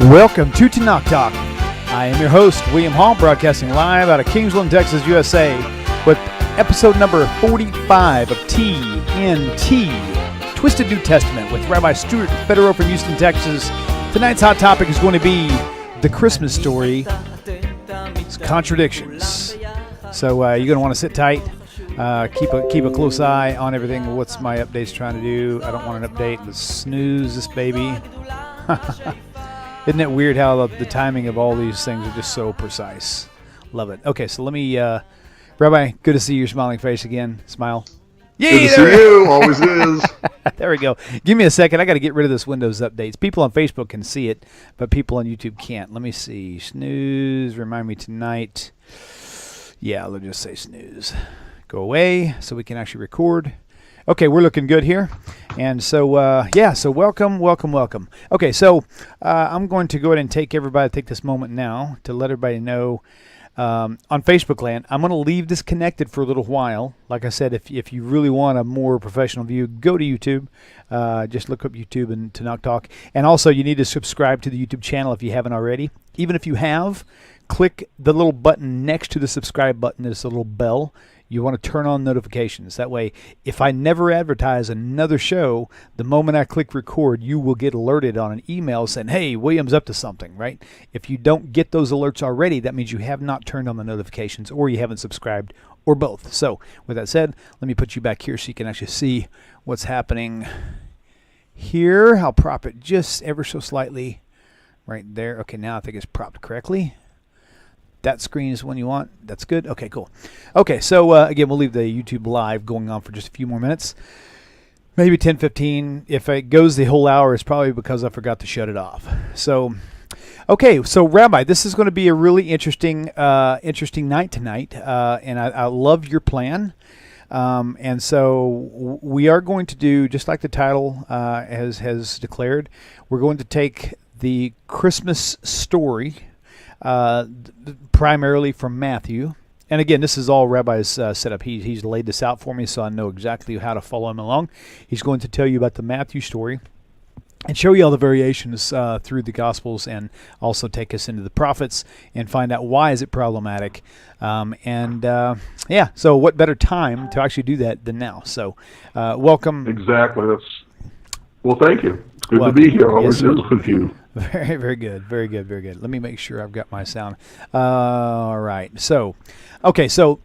Welcome to Tanakh Talk. I am your host, William Hall, broadcasting live out of Kingsland, Texas, USA, with episode number 45 of TNT, Twisted New Testament, with Rabbi Stuart, Federow from Houston, Texas. Tonight's hot topic is going to be the Christmas story, contradictions. So you're going to want to sit tight, keep a close eye on everything. What's my updates trying to do? I don't want an update. Let's snooze this baby. Isn't it weird how the timing of all these things are just so precise? Love it. Okay, so let me, Rabbi, good to see your smiling face again. Smile. Yay, good to see you. Always is. There we go. Give me a second. I got to get rid of this Windows updates. People on Facebook can see it, but people on YouTube can't. Let me see. Snooze. Remind me tonight. Yeah, let's just say snooze. Go away so we can actually record. Okay, we're looking good here. And so, so welcome. Okay, so I'm going to go ahead and take this moment now to let everybody know on Facebook land, I'm going to leave this connected for a little while. Like I said, if you really want a more professional view, go to YouTube. Just look up YouTube and Tanakh Talk. And also, you need to subscribe to the YouTube channel if you haven't already. Even if you have, click the little button next to the subscribe button. There's a little bell. You want to turn on notifications. That way, if I never advertise another show, the moment I click record, you will get alerted on an email saying, hey, William's up to something, right? If you don't get those alerts already, that means you have not turned on the notifications or you haven't subscribed or both. So with that said, let me put you back here so you can actually see what's happening here. I'll prop it just ever so slightly right there. Okay, now I think it's propped correctly. That screen is the one you want. That's good. Okay, cool. Okay, so again, we'll leave the YouTube live going on for just a few more minutes. Maybe 10, 15. If it goes the whole hour, it's probably because I forgot to shut it off. So, okay, so Rabbi, this is going to be a really interesting night tonight, and I love your plan. And so we are going to do, just like the title has declared, we're going to take the Christmas story, primarily from Matthew. And again, this is all Rabbi's set up. He's laid this out for me, so I know exactly how to follow him along. He's going to tell you about the Matthew story and show you all the variations through the Gospels, and also take us into the prophets and find out why is it problematic. So what better time to actually do that than now? So welcome. Exactly. Well, thank you. It's good to be here. Always is with you. Very, very good. Very good. Very good. Let me make sure I've got my sound. All right. So, okay. So,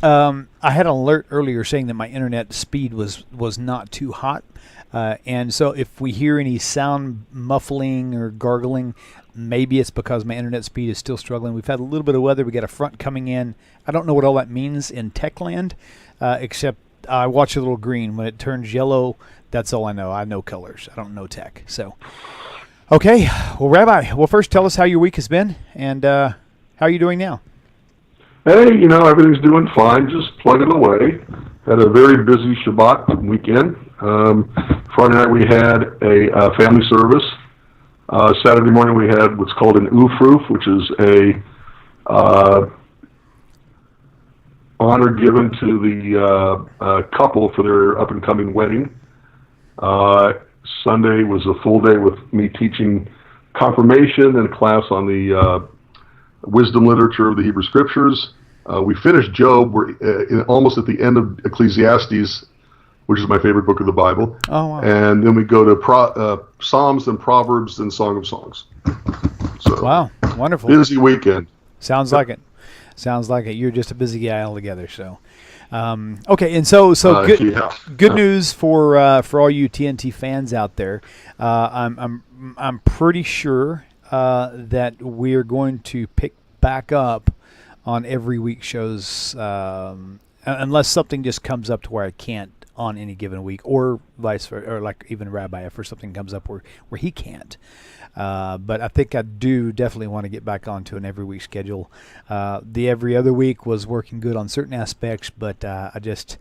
I had an alert earlier saying that my internet speed was not too hot. And so if we hear any sound muffling or gargling, maybe it's because my internet speed is still struggling. We've had a little bit of weather. We got a front coming in. I don't know what all that means in tech land, except I watch a little green. When it turns yellow, that's all I know. I know colors. I don't know tech. So, okay. Well, Rabbi, first tell us how your week has been and how are you doing now? Hey, everything's doing fine. Just plugging away. Had a very busy Shabbat weekend. Friday night we had a family service. Saturday morning we had what's called an ufruf, which is a honor given to the couple for their up-and-coming wedding. Sunday was a full day with me teaching confirmation and a class on the wisdom literature of the Hebrew Scriptures. We finished Job. We're almost at the end of Ecclesiastes, which is my favorite book of the Bible. Oh, wow. And then we go to Psalms and Proverbs and Song of Songs. So, wow, wonderful. Busy weekend. Sounds like it. You're just a busy guy altogether. So, okay, and so good. Yeah. Good news for all you TNT fans out there. I'm pretty sure that we're going to pick back up on every week shows, unless something just comes up to where I can't on any given week, or vice versa, or like even Rabbi, if something comes up where he can't. But I think I do definitely want to get back onto an every week schedule. The every other week was working good on certain aspects, but it just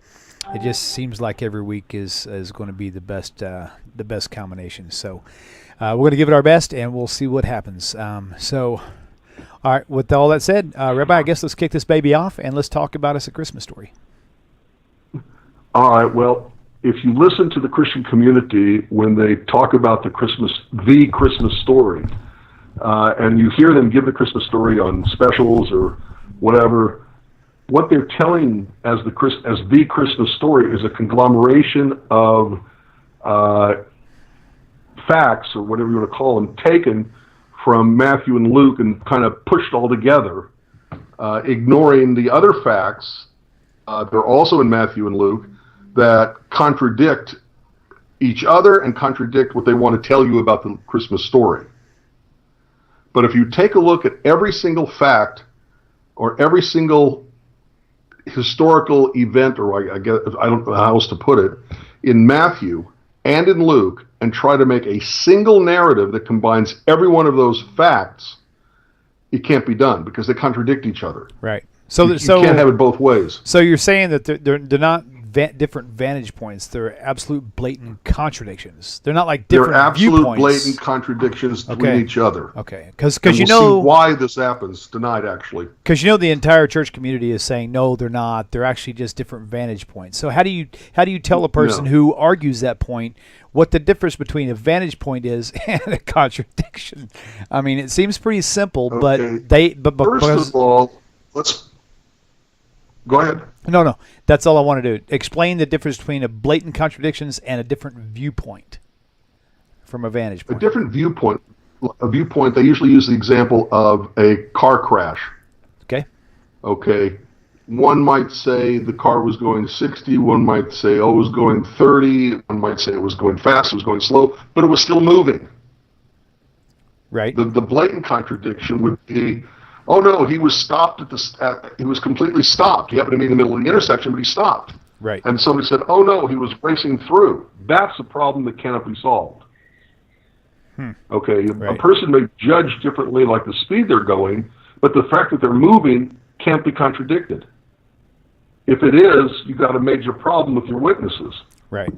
seems like every week is going to be the best combination. So we're going to give it our best, and we'll see what happens. All right. With all that said, Rabbi, I guess let's kick this baby off and let's talk about us a Christmas story. All right. Well, if you listen to the Christian community when they talk about the Christmas story, and you hear them give the Christmas story on specials or whatever, what they're telling as the Christmas story is a conglomeration of facts, or whatever you want to call them, taken from Matthew and Luke and kind of pushed all together, ignoring the other facts they're also in Matthew and Luke that contradict each other and contradict what they want to tell you about the Christmas story. But if you take a look at every single fact or every single historical event, or I guess I don't know how else to put it, in Matthew and in Luke, and try to make a single narrative that combines every one of those facts, it can't be done because they contradict each other. Right. You can't have it both ways. So you're saying that they're not different vantage points. They're absolute blatant contradictions. They're not like different viewpoints. They're absolute blatant contradictions between each other. Okay. Because you know see why this happens tonight, actually. Because the entire church community is saying no, they're not. They're actually just different vantage points. So how do you tell a person who argues that point what the difference between a vantage point is and a contradiction? I mean, it seems pretty simple, but first of all, let's go ahead. No. That's all I want to do. Explain the difference between a blatant contradictions and a different viewpoint from a vantage point. A different viewpoint. They usually use the example of a car crash. Okay. One might say the car was going 60. One might say, it was going 30. One might say it was going fast. It was going slow, but it was still moving. Right. The blatant contradiction would be, oh no, he was stopped he was completely stopped. He happened to be in the middle of the intersection, but he stopped. Right. And somebody said, oh no, he was racing through. That's a problem that cannot be solved. Okay, right. A person may judge differently like the speed they're going, but the fact that they're moving can't be contradicted. If it is, you've got a major problem with your witnesses. Right.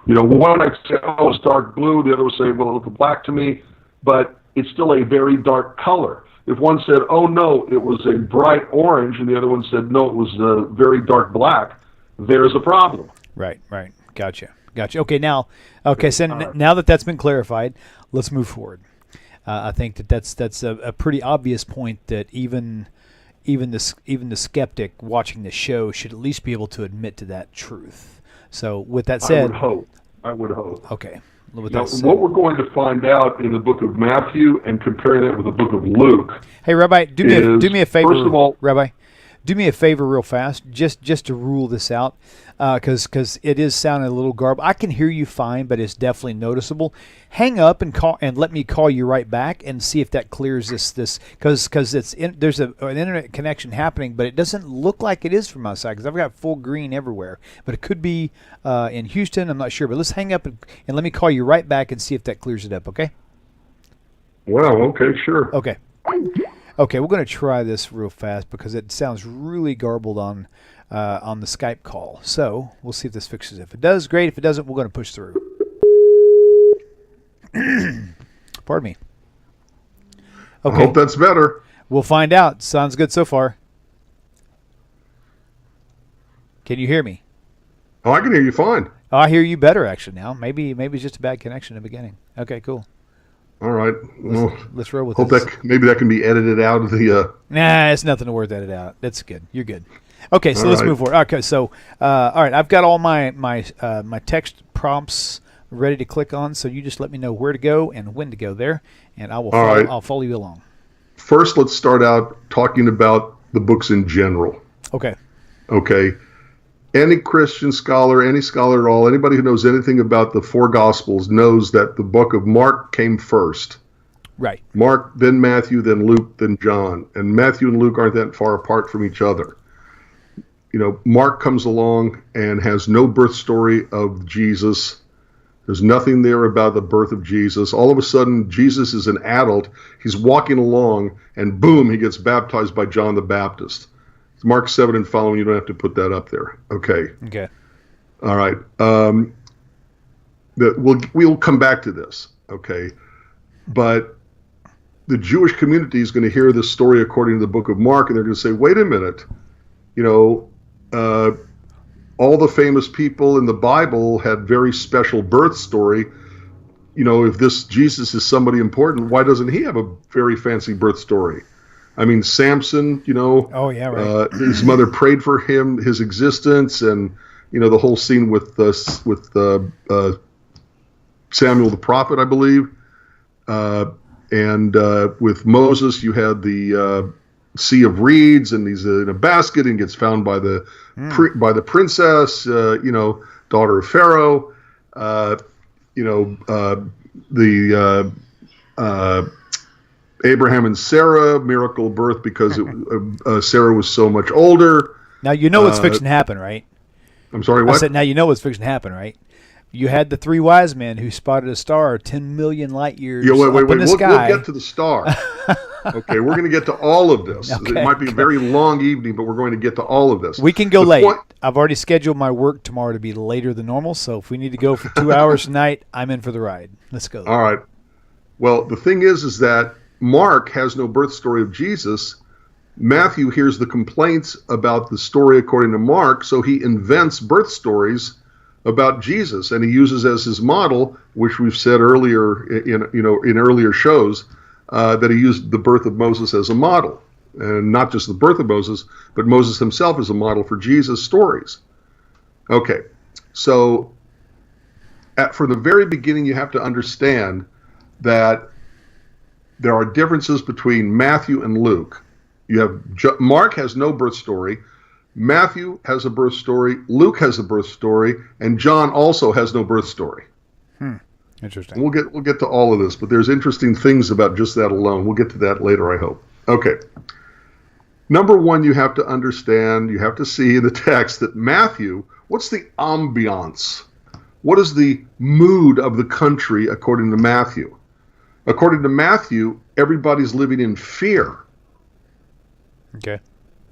One might say, oh, it's dark blue. The other would say, well, it looked black to me, but it's still a very dark color. If one said, oh, no, it was a bright orange, and the other one said, no, it was a very dark black, there's a problem. Right. Gotcha. Okay, so now that that's been clarified, let's move forward. I think that's a pretty obvious point that even the skeptic watching the show should at least be able to admit to that truth. So with that said, I would hope. Okay. What we're going to find out in the book of Matthew and comparing it with the book of Luke. Hey, Rabbi, do me a favor. First of all, Rabbi, do me a favor real fast, just to rule this out, because it is sounding a little garbled. I can hear you fine, but it's definitely noticeable. Hang up and let me call you right back and see if that clears this because there's an internet connection happening, but it doesn't look like it is from my side because I've got full green everywhere. But it could be in Houston. I'm not sure, but let's hang up and let me call you right back and see if that clears it up. Okay? Well, okay, sure. Okay, we're going to try this real fast because it sounds really garbled on the Skype call. So we'll see if this fixes it. If it does, great. If it doesn't, we're going to push through. Pardon me. Okay. I hope that's better. We'll find out. Sounds good so far. Can you hear me? Oh, I can hear you fine. Oh, I hear you better actually now. Maybe it's just a bad connection in the beginning. Okay, cool. All right. Let's roll with hope this. Maybe that can be edited out of the... Nah, it's nothing worth edited out. That's good. You're good. Okay, so let's move forward. Okay, so all right, I've got all my text prompts ready to click on. So you just let me know where to go and when to go there, and I'll follow you along. First, let's start out talking about the books in general. Okay. Any Christian scholar, any scholar at all, anybody who knows anything about the four Gospels knows that the book of Mark came first. Right. Mark, then Matthew, then Luke, then John. And Matthew and Luke aren't that far apart from each other. Mark comes along and has no birth story of Jesus. There's nothing there about the birth of Jesus. All of a sudden, Jesus is an adult. He's walking along, and boom, he gets baptized by John the Baptist. Mark 7 and following, you don't have to put that up there. Okay. All right. We'll come back to this. Okay. But the Jewish community is going to hear this story according to the book of Mark, and they're going to say, wait a minute. All the famous people in the Bible had very special birth story. if this Jesus is somebody important, why doesn't he have a very fancy birth story? I mean, Samson, Oh, yeah, right. his mother prayed for him, his existence, and the whole scene with Samuel the prophet, I believe, and with Moses, you had the sea of reeds, and he's in a basket and gets found by the princess, daughter of Pharaoh. The Abraham and Sarah miracle birth because Sarah was so much older. Now you know what's fixing to happen, right? I'm sorry, what? I said, now you know what's fixing to happen, right? You had the 3 wise men who spotted a star 10 million light years wait. up in the sky. We'll get to the star. Okay, we're going to get to all of this. Okay, it might be a very long evening, but we're going to get to all of this. We can go late. I've already scheduled my work tomorrow to be later than normal, so if we need to go for 2 hours tonight, I'm in for the ride. Let's go. All right. Well, the thing is that Mark has no birth story of Jesus. Matthew hears the complaints about the story according to Mark, so he invents birth stories about Jesus, and he uses as his model, which we've said earlier in earlier shows, that he used the birth of Moses as a model, and not just the birth of Moses, but Moses himself as a model for Jesus' stories. Okay, so from the very beginning, you have to understand that there are differences between Matthew and Luke. You have Mark has no birth story. Matthew has a birth story, Luke has a birth story, and John also has no birth story. Interesting. We'll get to all of this, but there's interesting things about just that alone. We'll get to that later, I hope. Okay. Number one, you have to understand, you have to see in the text that Matthew, what's the ambiance? What is the mood of the country according to Matthew? According to Matthew, everybody's living in fear.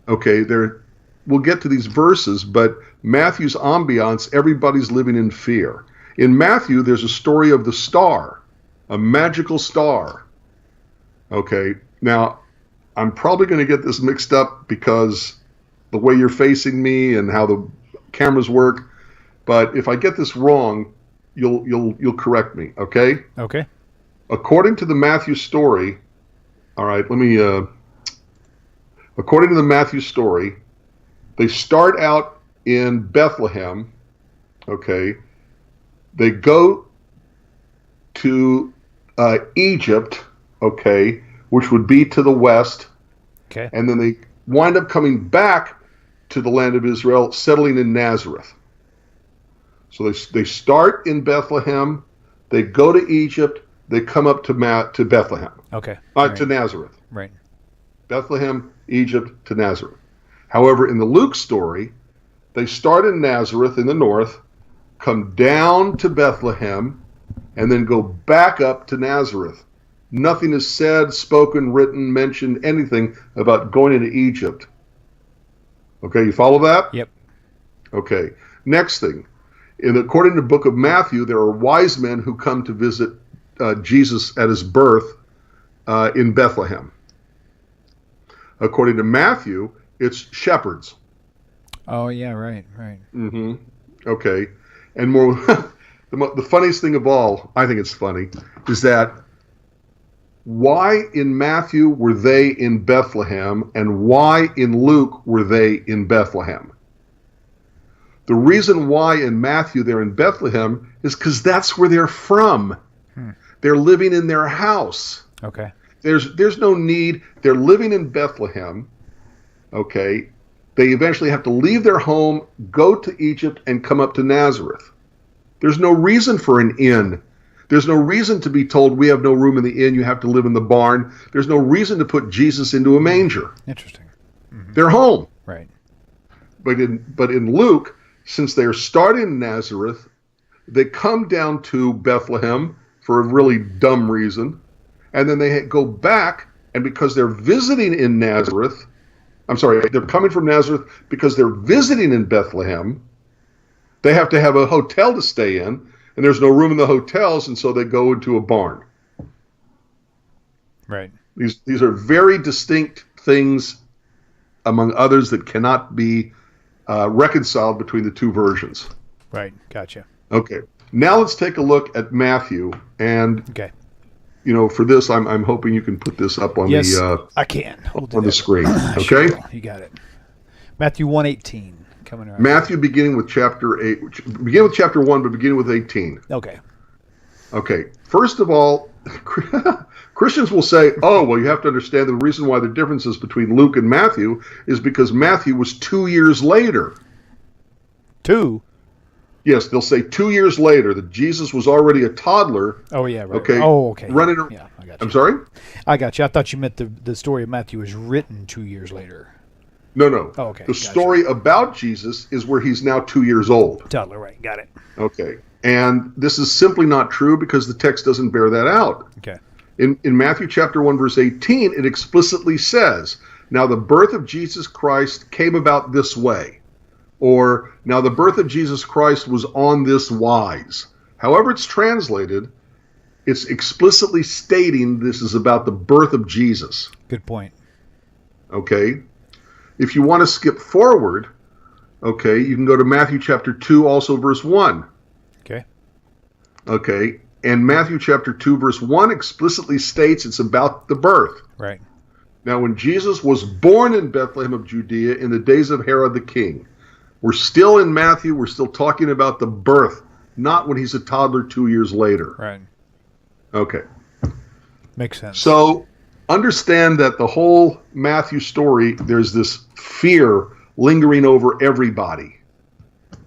Okay, we'll get to these verses, but Matthew's ambiance, everybody's living in fear. In Matthew, there's a story of the star, a magical star. Okay, now, I'm probably going to get this mixed up because the way you're facing me and how the cameras work, but if I get this wrong, you'll correct me, okay? Okay. According to the Matthew story, all right, according to the Matthew story, they start out in Bethlehem, okay? They go to Egypt, okay, which would be to the west, okay, and then they wind up coming back to the land of Israel, settling in Nazareth. So they start in Bethlehem, they go to Egypt, they come up to Bethlehem. Okay. To Nazareth. Right. Bethlehem, Egypt, to Nazareth. However, in the Luke story, they start in Nazareth in the north, come down to Bethlehem, and then go back up to Nazareth. Nothing is said, spoken, written, mentioned, anything about going into Egypt. Okay, you follow that? Yep. Okay. Next thing. According to the book of Matthew, there are wise men who come to visit Jesus at his birth in Bethlehem. According to Matthew, it's shepherds. Oh, yeah, right. Mm-hmm. Okay. And more, the funniest thing of all, I think it's funny, is that why in Matthew were they in Bethlehem and why in Luke were they in Bethlehem? The reason why in Matthew they're in Bethlehem is because that's where they're from. They're living in their house. Okay. There's no need. They're living in Bethlehem. Okay. They eventually have to leave their home, go to Egypt, and come up to Nazareth. There's no reason for an inn. There's no reason to be told we have no room in the inn, you have to live in the barn. There's no reason to put Jesus into a manger. Interesting. Mm-hmm. They're home. Right. But in Luke, since they're starting in Nazareth, they come down to Bethlehem for a really dumb reason, and then they go back, and because they're visiting in Nazareth, they're coming from Nazareth because they're visiting in Bethlehem, they have to have a hotel to stay in, and there's no room in the hotels, and so they go into a barn. Right. These are very distinct things, among others, that cannot be reconciled between the two versions. Right. Gotcha. Okay. Now let's take a look at Matthew. And, Okay. For this, I'm hoping you can put this up on Yes, the I can. We'll do on the that. screen. I Okay. sure will. You got it. Matthew 1:18 coming right. Matthew, beginning with chapter 8, begin with chapter 1, but beginning with 18. Okay. Okay. First of all, Christians will say, "Oh, well, you have to understand the reason why the differences between Luke and Matthew is because Matthew was 2 years later." 2. Yes, they'll say 2 years later that Jesus was already a toddler. Oh yeah. Right. Okay. Oh okay. Running. Yeah, I got you. I'm sorry. I got you. I thought you meant the story of Matthew was written 2 years later. No. Oh, okay. The Gotcha. story about Jesus is where he's now 2 years old. Toddler, right? Got it. Okay. And this is simply not true because the text doesn't bear that out. Okay. In Matthew chapter 1, verse 18, it explicitly says, "Now the birth of Jesus Christ came about this way." Or, "Now the birth of Jesus Christ was on this wise." However it's translated, it's explicitly stating this is about the birth of Jesus. Good point. Okay? If you want to skip forward, okay, you can go to Matthew chapter 2, also verse 1. Okay. Okay? And Matthew chapter 2, verse 1 explicitly states it's about the birth. Right. Now, when Jesus was born in Bethlehem of Judea in the days of Herod the king, we're still in Matthew, we're still talking about the birth, not when he's a toddler 2 years later. Right. Okay. Makes sense. So understand that the whole Matthew story, there's this fear lingering over everybody.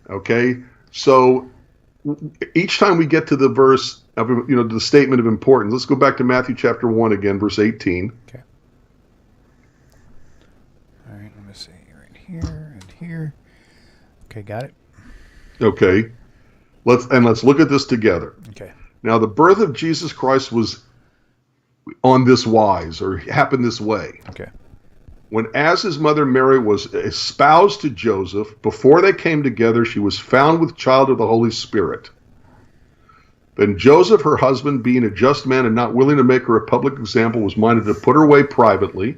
Okay? So each time we get to the verse of, the statement of importance, let's go back to Matthew chapter 1 again, verse 18. Okay. All right, let me see. Right here and here. Okay, got it. Okay. Let's look at this together. Okay. Now, the birth of Jesus Christ was on this wise, or happened this way. Okay. When, as his mother Mary was espoused to Joseph, before they came together, she was found with child of the Holy Spirit. Then Joseph, her husband, being a just man and not willing to make her a public example, was minded to put her away privately.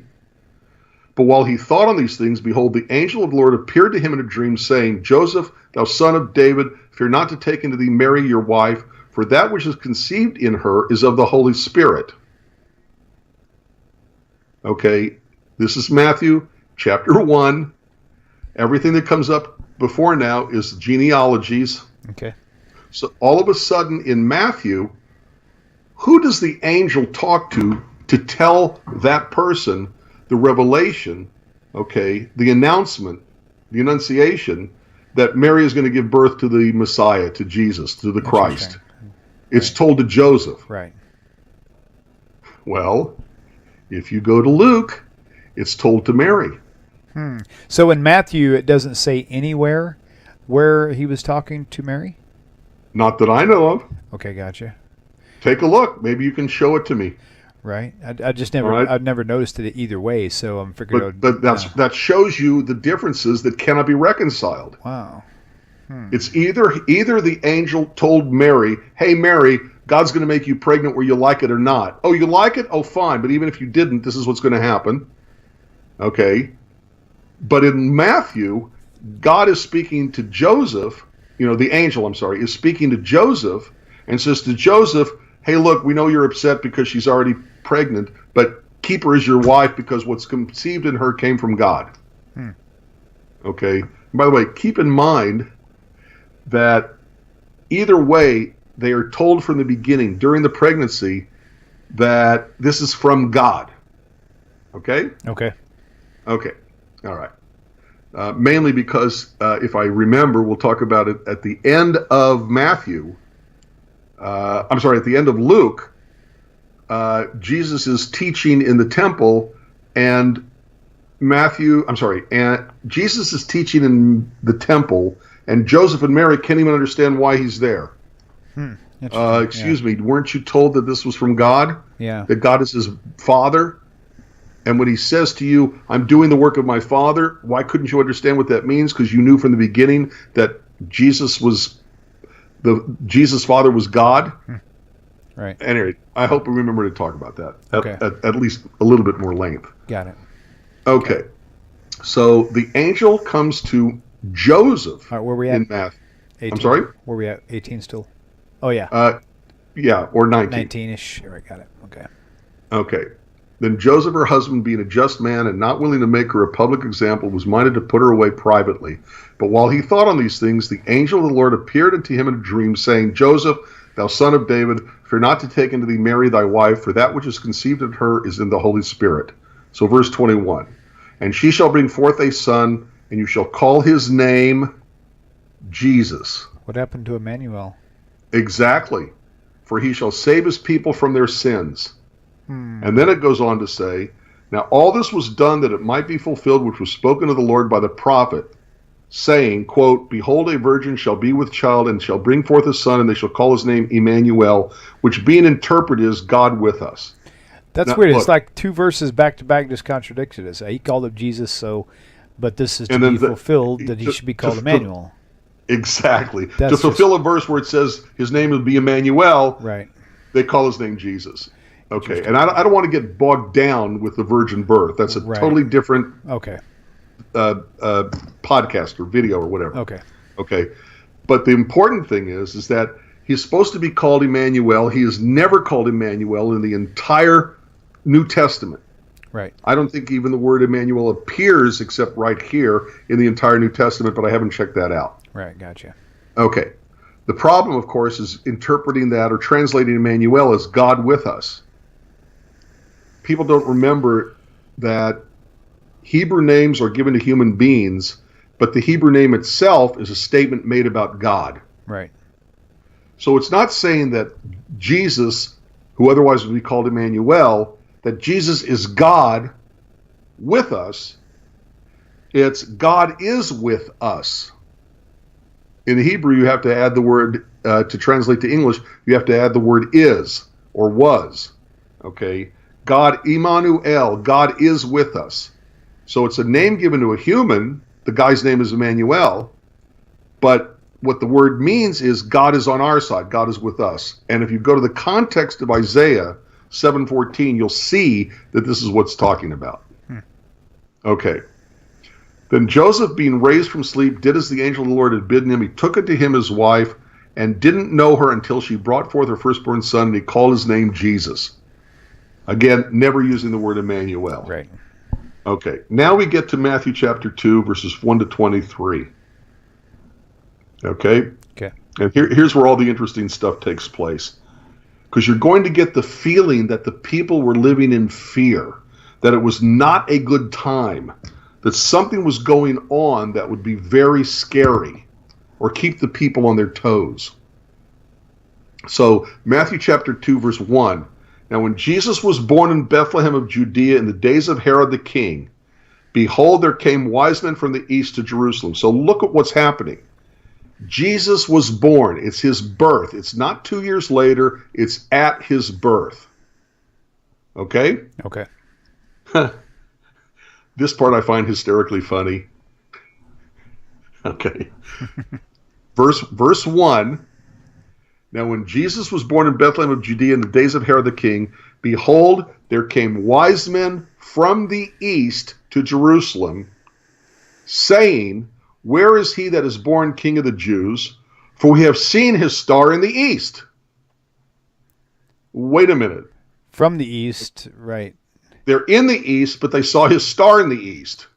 But while he thought on these things, behold, the angel of the Lord appeared to him in a dream, saying, "Joseph, thou son of David, fear not to take unto thee Mary your wife, for that which is conceived in her is of the Holy Spirit." Okay, this is Matthew chapter 1. Everything that comes up before now is genealogies. Okay. So all of a sudden in Matthew, who does the angel talk to tell that person the revelation, okay, the announcement, the annunciation that Mary is going to give birth to the Messiah, to Jesus, to the Christ? It's told to Joseph. Right. Well, if you go to Luke, it's told to Mary. So in Matthew, it doesn't say anywhere where he was talking to Mary? Not that I know of. Okay, gotcha. Take a look. Maybe you can show it to me. Right. I just never, All right. I've never noticed it either way, so I'm figuring. But that shows you the differences that cannot be reconciled. Wow. It's either the angel told Mary, "Hey Mary, God's going to make you pregnant whether you like it or not." Oh, you like it? Oh, fine. But even if you didn't, this is what's going to happen. Okay. But in Matthew, God is speaking to Joseph. The angel, is speaking to Joseph and says to Joseph, "Hey, look, we know you're upset because she's already pregnant, but keep her as your wife because what's conceived in her came from God." Okay. And by the way, keep in mind that either way, they are told from the beginning, during the pregnancy, that this is from God. Okay? Okay. Okay. All right. Mainly because, if I remember, we'll talk about it at the end of Matthew. At the end of Luke, Jesus is teaching in the temple, and Jesus is teaching in the temple, and Joseph and Mary can't even understand why he's there. Excuse me, weren't you told that this was from God? Yeah. That God is his father? And when he says to you, "I'm doing the work of my Father," why couldn't you understand what that means? Because you knew from the beginning that Jesus' Father was God. Right. Anyway, I hope we remember to talk about that Okay. at least a little bit more length. Got it. Okay. So the angel comes to Joseph All right, where we at? in Matthew. 18. I'm sorry? Where we at? 18 still. Oh, yeah. Yeah, or 19. 19-ish. Sure, I got it. Okay. Okay. Then Joseph, her husband, being a just man and not willing to make her a public example, was minded to put her away privately. But while he thought on these things, the angel of the Lord appeared unto him in a dream, saying, Joseph, thou son of David, fear not to take unto thee Mary thy wife, for that which is conceived in her is in the Holy Spirit. So verse 21. And she shall bring forth a son, and you shall call his name Jesus. What happened to Emmanuel? Exactly. For he shall save his people from their sins. And then it goes on to say, now all this was done that it might be fulfilled which was spoken of the Lord by the prophet, saying, quote, Behold, a virgin shall be with child, and shall bring forth a son, and they shall call his name Emmanuel, which being interpreted is God with us. That's now, weird. Look, it's like two verses back to back just contradicted us. He called him Jesus, but this is to be fulfilled that he should be called Emmanuel. Exactly. To fulfill a verse where it says his name would be Emmanuel, right? They call his name Jesus. Okay, and I don't want to get bogged down with the virgin birth. That's a totally different podcast or video or whatever. Okay. But the important thing is that he's supposed to be called Emmanuel. He is never called Emmanuel in the entire New Testament. Right. I don't think even the word Emmanuel appears except right here in the entire New Testament, but I haven't checked that out. Right, gotcha. Okay. The problem, of course, is interpreting that or translating Emmanuel as God with us. People don't remember that Hebrew names are given to human beings, but the Hebrew name itself is a statement made about God. Right. So it's not saying that Jesus, who otherwise would be called Emmanuel, that Jesus is God with us. It's God is with us. In Hebrew, you have to add the word, to translate to English, you have to add the word is or was. Okay? God, Immanuel, God is with us. So it's a name given to a human. The guy's name is Emmanuel. But what the word means is God is on our side. God is with us. And if you go to the context of Isaiah 7:14, you'll see that this is what's talking about. Okay. Then Joseph, being raised from sleep, did as the angel of the Lord had bidden him. He took unto him his wife and didn't know her until she brought forth her firstborn son, and he called his name Jesus. Again, never using the word Emmanuel. Right. Okay. Now we get to Matthew chapter 2, verses 1 to 23. Okay? Okay. And here's where all the interesting stuff takes place. Because you're going to get the feeling that the people were living in fear, that it was not a good time, that something was going on that would be very scary or keep the people on their toes. So, Matthew chapter 2, verse 1. Now, when Jesus was born in Bethlehem of Judea in the days of Herod the king, behold, there came wise men from the east to Jerusalem. So look at what's happening. Jesus was born. It's his birth. It's not 2 years later. It's at his birth. Okay? Okay. This part I find hysterically funny. Okay. Verse 1. Now when Jesus was born in Bethlehem of Judea in the days of Herod the king, behold, there came wise men from the east to Jerusalem, saying, Where is he that is born King of the Jews? For we have seen his star in the east. Wait a minute. From the east, right. They're in the east, but they saw his star in the east.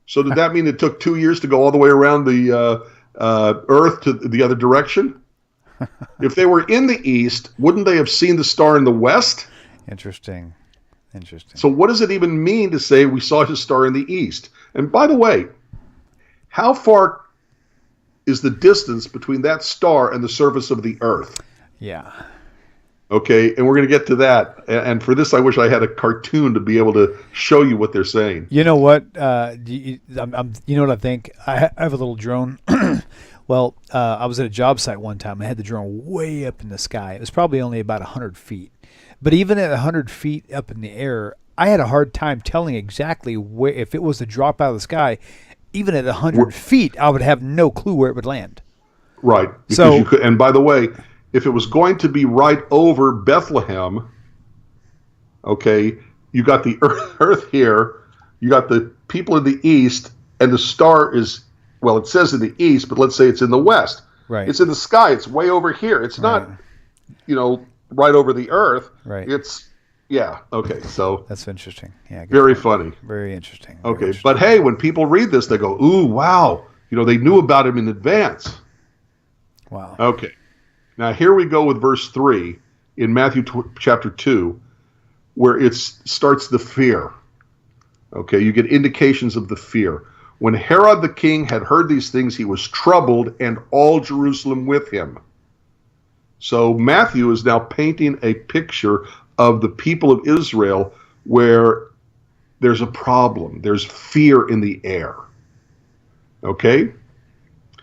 So did that mean it took 2 years to go all the way around the earth to the other direction? If they were in the east, wouldn't they have seen the star in the west? Interesting. So what does it even mean to say we saw his star in the east? And by the way, how far is the distance between that star and the surface of the earth? Yeah. Okay, and we're going to get to that. And for this, I wish I had a cartoon to be able to show you what they're saying. You know what? You know what I think? I have a little drone. Well, I was at a job site one time. I had the drone way up in the sky. It was probably only about 100 feet. But even at 100 feet up in the air, I had a hard time telling exactly where, if it was to drop out of the sky, even at 100 feet, I would have no clue where it would land. Right. Because you could, and by the way, if it was going to be right over Bethlehem, okay, you got the earth here, you got the people in the east, and the star is, well, it says in the east, but let's say it's in the west. Right. It's in the sky. It's way over here. It's not, right over the earth. Right. Okay. So that's interesting. Yeah. Very funny. Very interesting. Okay. But hey, when people read this, they go, ooh, wow. They knew about him in advance. Wow. Okay. Now here we go with verse 3 in Matthew chapter 2, where it starts the fear. Okay. You get indications of the fear. When Herod the king had heard these things, he was troubled, and all Jerusalem with him. So Matthew is now painting a picture of the people of Israel where there's a problem. There's fear in the air. Okay?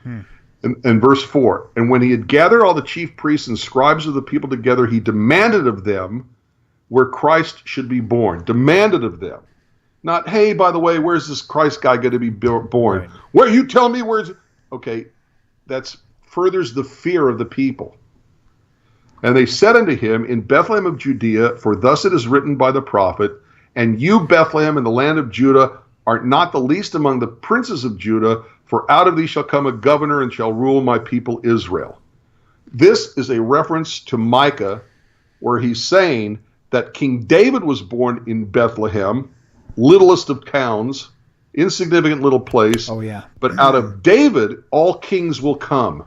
And verse 4, and when he had gathered all the chief priests and scribes of the people together, he demanded of them where Christ should be born. Demanded of them. Not, hey, by the way, where's this Christ guy going to be born? Right. Where, you tell me where's... Okay, that's furthers the fear of the people. And they said unto him, in Bethlehem of Judea, for thus it is written by the prophet, and you, Bethlehem, in the land of Judah, art not the least among the princes of Judah, for out of thee shall come a governor and shall rule my people Israel. This is a reference to Micah, where he's saying that King David was born in Bethlehem, littlest of towns, insignificant little place. Oh, yeah. But out of David, all kings will come.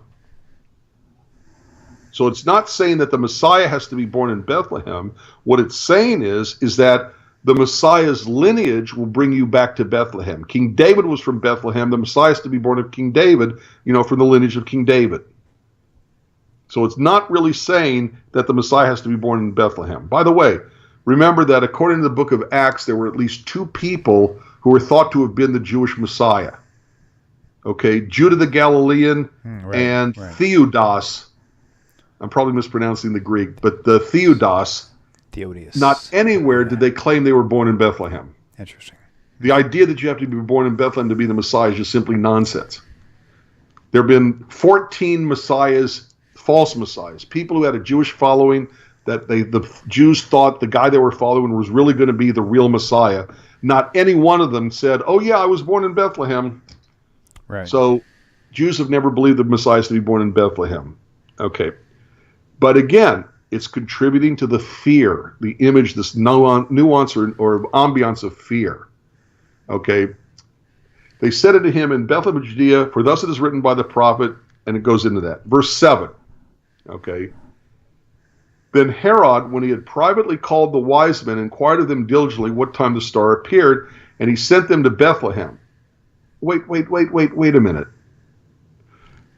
So it's not saying that the Messiah has to be born in Bethlehem. What it's saying is that the Messiah's lineage will bring you back to Bethlehem. King David was from Bethlehem. The Messiah is to be born of King David, from the lineage of King David. So it's not really saying that the Messiah has to be born in Bethlehem. By the way, remember that according to the book of Acts, there were at least two people who were thought to have been the Jewish Messiah. Okay, Judah the Galilean and Theodos. I'm probably mispronouncing the Greek, but the Theodos. Not anywhere did they claim they were born in Bethlehem. Interesting. The idea that you have to be born in Bethlehem to be the Messiah is just simply nonsense. There have been 14 messiahs, false messiahs, people who had a Jewish following that the Jews thought the guy they were following was really going to be the real Messiah. Not any one of them said, oh yeah, I was born in Bethlehem. Right. So Jews have never believed the Messiah is to be born in Bethlehem. Okay. But again, it's contributing to the fear, the image, this nuance or ambiance of fear. Okay. They said unto him in Bethlehem of Judea, for thus it is written by the prophet, and it goes into that. Verse 7. Okay. Then Herod, when he had privately called the wise men, inquired of them diligently what time the star appeared, and he sent them to Bethlehem. Wait a minute.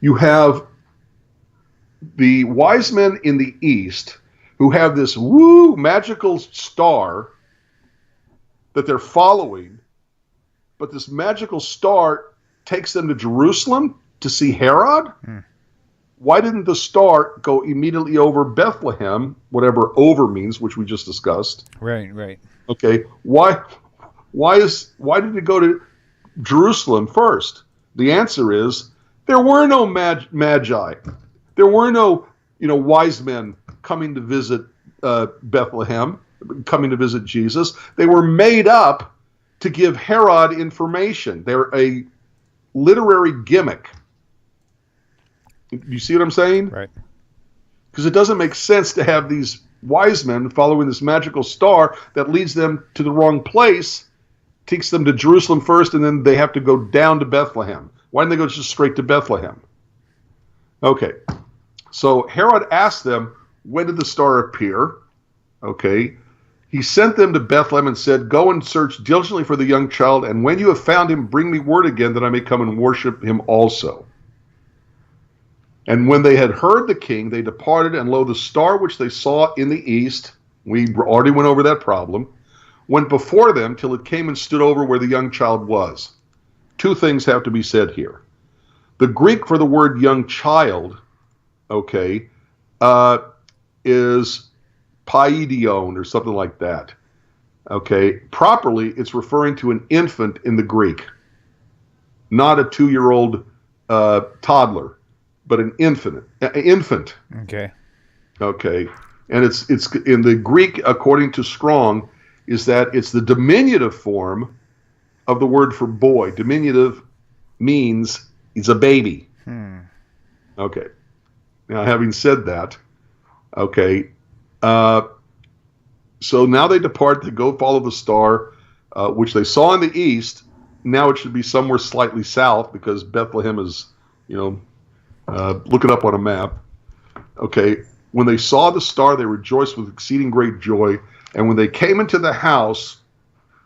You have the wise men in the east who have this magical star that they're following, but this magical star takes them to Jerusalem to see Herod? Why didn't the star go immediately over Bethlehem, whatever over means, which we just discussed? Right. Okay. Why did it go to Jerusalem first? The answer is there were no magi. There were no, wise men coming to visit Bethlehem, coming to visit Jesus. They were made up to give Herod information. They're a literary gimmick. You see what I'm saying? Right. Because it doesn't make sense to have these wise men following this magical star that leads them to the wrong place, takes them to Jerusalem first, and then they have to go down to Bethlehem. Why didn't they go just straight to Bethlehem? Okay. So Herod asked them, when did the star appear? Okay. He sent them to Bethlehem and said, go and search diligently for the young child, and when you have found him, bring me word again that I may come and worship him also. And when they had heard the king, they departed, and lo, the star which they saw in the east, we already went over that problem, went before them till it came and stood over where the young child was. Two things have to be said here. The Greek for the word young child, okay, is paidion or something like that. Okay, properly, it's referring to an infant in the Greek, not a 2-year-old toddler, but an infant. Okay. Okay, and it's in the Greek, according to Strong, is that it's the diminutive form of the word for boy. Diminutive means he's a baby. Okay. Now, having said that, okay, so now they depart to go follow the star, which they saw in the east. Now it should be somewhere slightly south because Bethlehem is, look it up on a map. Okay. When they saw the star, they rejoiced with exceeding great joy. And when they came into the house,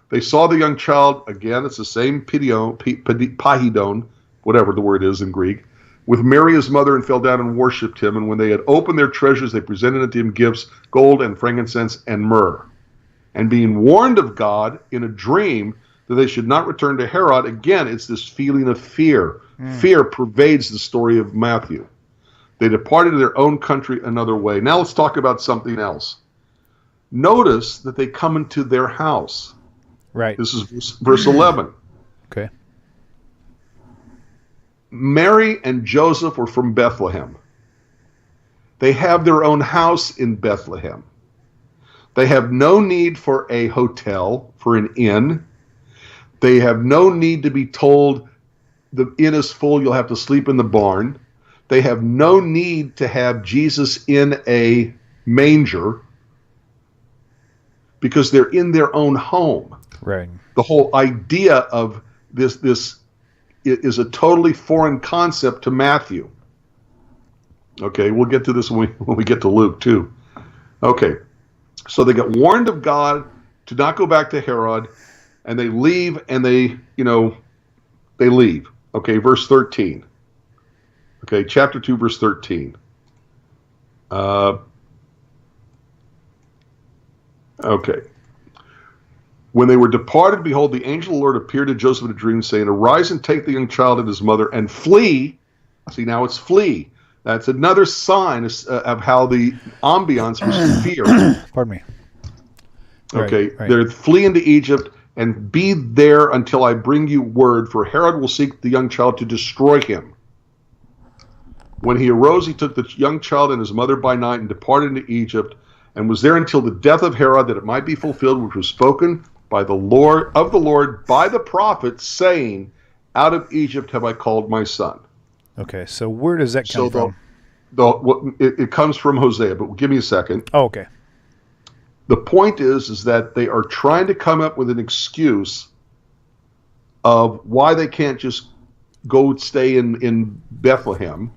they saw the young child, again, it's the same pahidon, whatever the word is in Greek, with Mary his mother, and fell down and worshipped him. And when they had opened their treasures, they presented unto him gifts, gold and frankincense and myrrh. And being warned of God in a dream that they should not return to Herod, again, it's this feeling of fear. Fear pervades the story of Matthew. They departed to their own country another way. Now let's talk about something else. Notice that they come into their house. Right. This is verse 11. Okay. Mary and Joseph were from Bethlehem. They have their own house in Bethlehem. They have no need for a hotel, for an inn. They have no need to be told the inn is full, you'll have to sleep in the barn. They have no need to have Jesus in a manger because they're in their own home. Right. The whole idea of this is a totally foreign concept to Matthew. Okay, we'll get to this when we get to Luke too. Okay, so they get warned of God to not go back to Herod, and they leave, and they leave. Okay, verse 13. Okay, chapter 2, verse 13. Okay. When they were departed, behold, the angel of the Lord appeared to Joseph in a dream, saying, Arise and take the young child and his mother and flee. See, now it's flee. That's another sign of how the ambiance was fear. Pardon me. Okay, right. They're flee into Egypt and be there until I bring you word, for Herod will seek the young child to destroy him. When he arose, he took the young child and his mother by night and departed into Egypt, and was there until the death of Herod, that it might be fulfilled, which was spoken by the Lord by the prophet, saying, Out of Egypt have I called my son. Okay, so where does that come from? It comes from Hosea, but give me a second. Oh, okay. The point is that they are trying to come up with an excuse of why they can't just go stay in Bethlehem,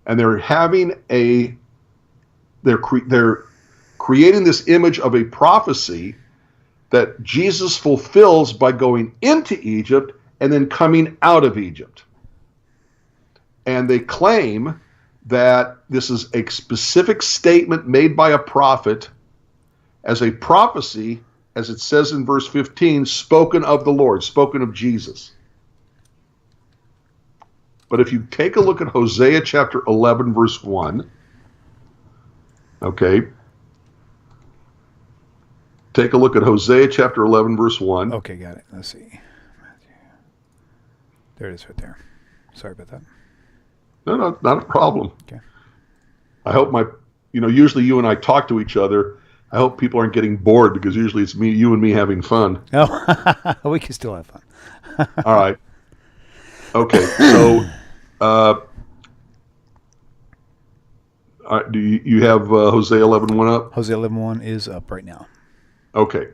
and they're creating this image of a prophecy that Jesus fulfills by going into Egypt and then coming out of Egypt. And they claim that this is a specific statement made by a prophet as a prophecy, as it says in verse 15, spoken of the Lord, spoken of Jesus. But if you take a look at Hosea chapter 11, verse 1, okay, take a look at Hosea chapter 11, verse 1. Okay, got it. Let's see. There it is right there. Sorry about that. No, not a problem. Okay. I hope usually you and I talk to each other. I hope people aren't getting bored, because usually it's you and me having fun. Oh, we can still have fun. All right. Okay, so do you have Hosea 11:1 up? Hosea 11:1 is up right now. Okay.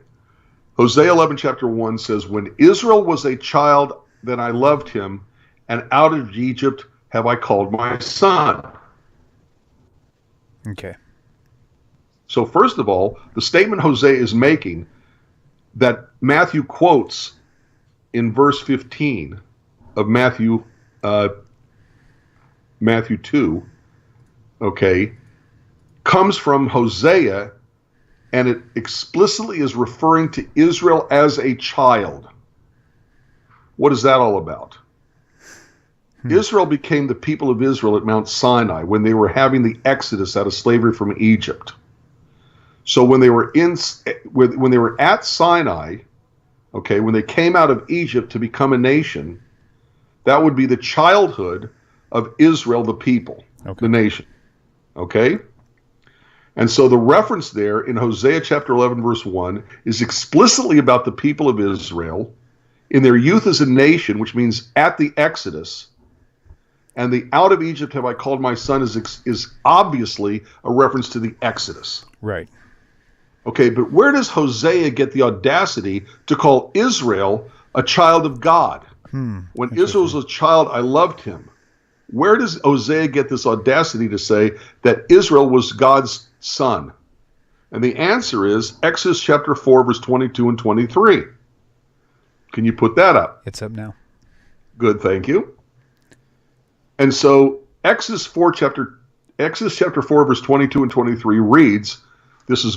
Hosea 11 chapter 1 says, When Israel was a child, then I loved him, and out of Egypt have I called my son. Okay. So first of all, the statement Hosea is making that Matthew quotes in verse 15 of Matthew 2, okay, comes from Hosea, and it explicitly is referring to Israel as a child. What is that all about? Israel became the people of Israel at Mount Sinai when they were having the exodus out of slavery from Egypt. So when they were at Sinai, okay, when they came out of Egypt to become a nation, that would be the childhood of Israel, the people, the nation. Okay? And so the reference there in Hosea chapter 11, verse 1 is explicitly about the people of Israel in their youth as a nation, which means at the Exodus. And the out of Egypt have I called my son is obviously a reference to the Exodus. Right. Okay, but where does Hosea get the audacity to call Israel a child of God? When Israel was a child, I loved him. Where does Hosea get this audacity to say that Israel was God's son? And the answer is Exodus chapter 4, verse 22 and 23. Can you put that up? It's up now. Good, thank you. And so Exodus chapter 4, verse 22 and 23 reads, this is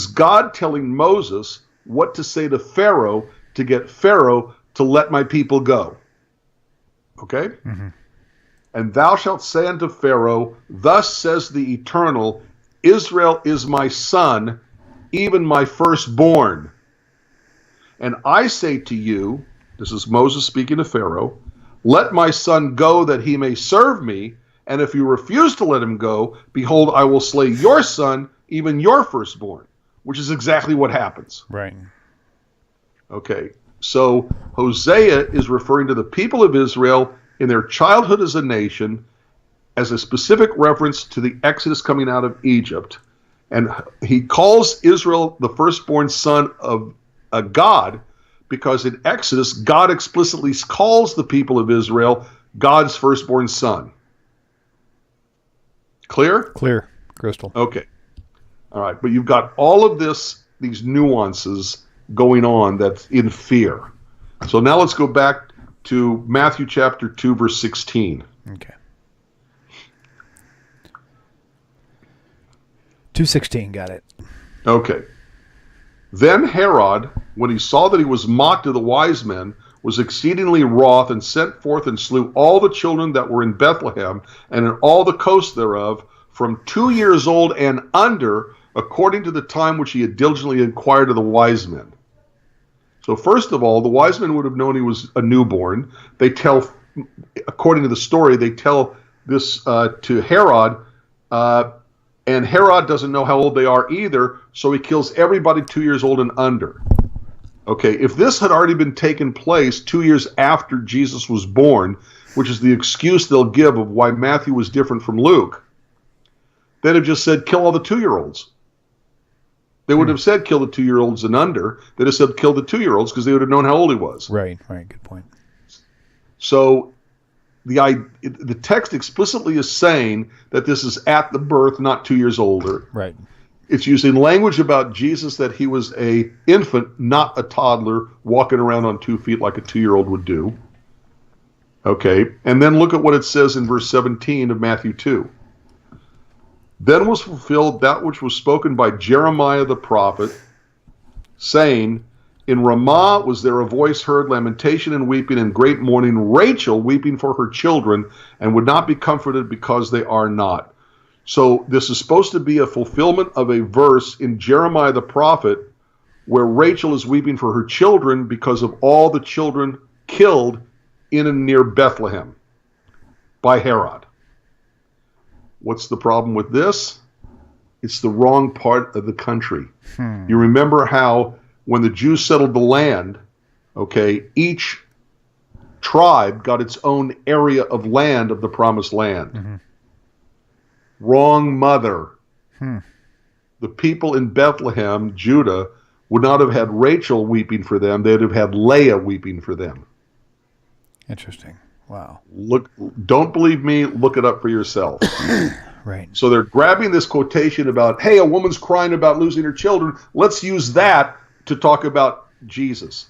God telling Moses what to say to Pharaoh to get Pharaoh to let my people go. Okay? Mm-hmm. And thou shalt say unto Pharaoh, thus says the Eternal, Israel is my son, even my firstborn. And I say to you, this is Moses speaking to Pharaoh, let my son go that he may serve me, and if you refuse to let him go, behold, I will slay your son, even your firstborn, which is exactly what happens. Right. Okay, so Hosea is referring to the people of Israel in their childhood as a nation as a specific reference to the Exodus coming out of Egypt. And he calls Israel the firstborn son of a God because in Exodus, God explicitly calls the people of Israel God's firstborn son. Clear? Clear. Crystal. Okay. All right. But you've got all of these nuances going on that's in fear. So now let's go back to Matthew chapter 2, verse 16. Okay. 2:16, got it. Okay. Then Herod, when he saw that he was mocked of the wise men, was exceedingly wroth, and sent forth and slew all the children that were in Bethlehem and in all the coast thereof, from 2 years old and under, according to the time which he had diligently inquired of the wise men. So first of all, the wise men would have known he was a newborn. They tell, according to the story, they tell this to Herod, and Herod doesn't know how old they are either, so he kills everybody 2 years old and under. Okay, if this had already been taken place 2 years after Jesus was born, which is the excuse they'll give of why Matthew was different from Luke, they'd have just said, kill all the 2-year-olds. They would have said, kill the 2-year-olds and under. They'd have said, kill the 2-year-olds because they would have known how old he was. Right, good point. So the text explicitly is saying that this is at the birth, not 2 years older. Right. It's using language about Jesus that he was a infant, not a toddler, walking around on 2 feet like a 2-year-old would do. Okay, and then look at what it says in verse 17 of Matthew 2. Then was fulfilled that which was spoken by Jeremiah the prophet, saying, in Ramah was there a voice heard, lamentation and weeping and great mourning, Rachel weeping for her children, and would not be comforted because they are not. So this is supposed to be a fulfillment of a verse in Jeremiah the prophet where Rachel is weeping for her children because of all the children killed in and near Bethlehem by Herod. What's the problem with this? It's the wrong part of the country. You remember how when the Jews settled the land, okay, each tribe got its own area of land of the promised land. Mm-hmm. Wrong mother. The people in Bethlehem, Judah, would not have had Rachel weeping for them. They'd have had Leah weeping for them. Interesting. Wow. Look, don't believe me, look it up for yourself. Right. So they're grabbing this quotation about, hey, a woman's crying about losing her children. Let's use that to talk about Jesus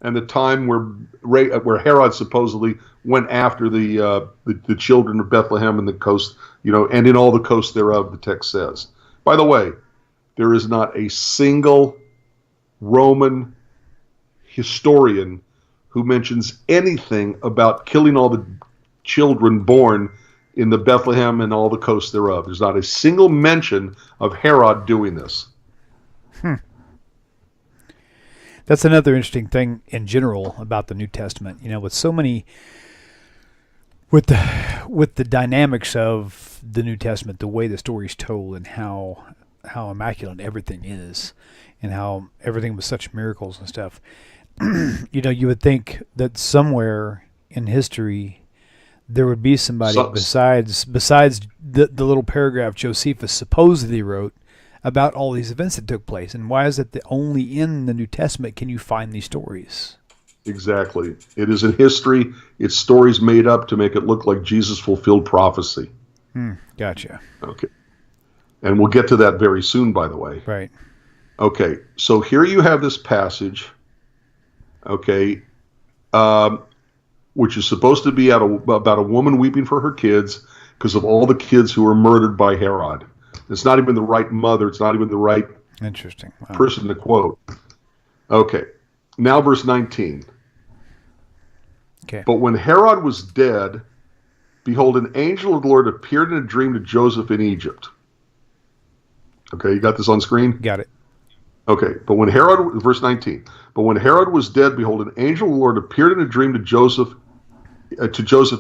and the time where Herod supposedly went after the children of Bethlehem and the coast, and in all the coast thereof, the text says. By the way, there is not a single Roman historian who mentions anything about killing all the children born in the Bethlehem and all the coast thereof. There's not a single mention of Herod doing this. That's another interesting thing in general about the New Testament. With so many, with the dynamics of the New Testament, the way the story's told, and how immaculate everything is, and how everything was such miracles and stuff. You would think that somewhere in history there would be somebody besides the little paragraph Josephus supposedly wrote about all these events that took place. And why is it that only in the New Testament can you find these stories? Exactly. It is in history. It's stories made up to make it look like Jesus fulfilled prophecy. Gotcha. Okay. And we'll get to that very soon, by the way. Right. Okay. So here you have this passage, okay, which is supposed to be about a woman weeping for her kids because of all the kids who were murdered by Herod. It's not even the right mother. It's not even the right Interesting. Wow. person to quote. Okay. Now verse 19. Okay. But when Herod was dead, behold, an angel of the Lord appeared in a dream to Joseph in Egypt. Okay, you got this on screen? Got it. Okay, but when Herod, verse 19, but when Herod was dead, behold, an angel of the Lord appeared in a dream to Joseph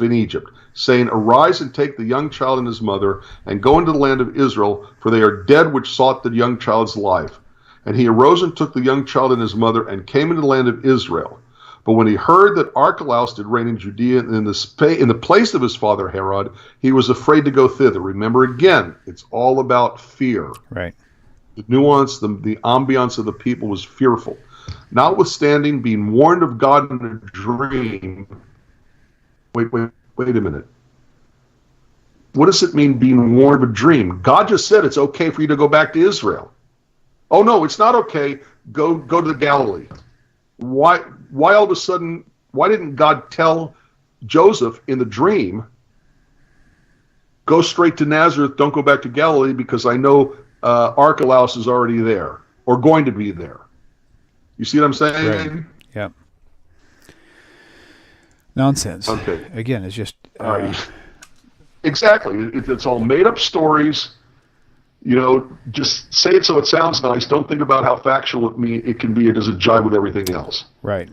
in Egypt, saying, Arise and take the young child and his mother, and go into the land of Israel, for they are dead which sought the young child's life. And he arose and took the young child and his mother, and came into the land of Israel. But when he heard that Archelaus did reign in Judea in the place of his father Herod, he was afraid to go thither. Remember again, it's all about fear. Right. The nuance, the ambiance of the people was fearful. Notwithstanding being warned of God in a dream. Wait a minute. What does it mean being warned of a dream? God just said it's okay for you to go back to Israel. Oh no, it's not okay. Go to the Galilee. Why all of a sudden, why didn't God tell Joseph in the dream, go straight to Nazareth, don't go back to Galilee because I know Archelaus is already there or going to be there. You see what I'm saying? Right. Yep. Nonsense. Okay. Again, it's just... Exactly. It's all made up stories. Just say it so it sounds nice. Don't think about how factual it can be. It doesn't jive with everything else. Right.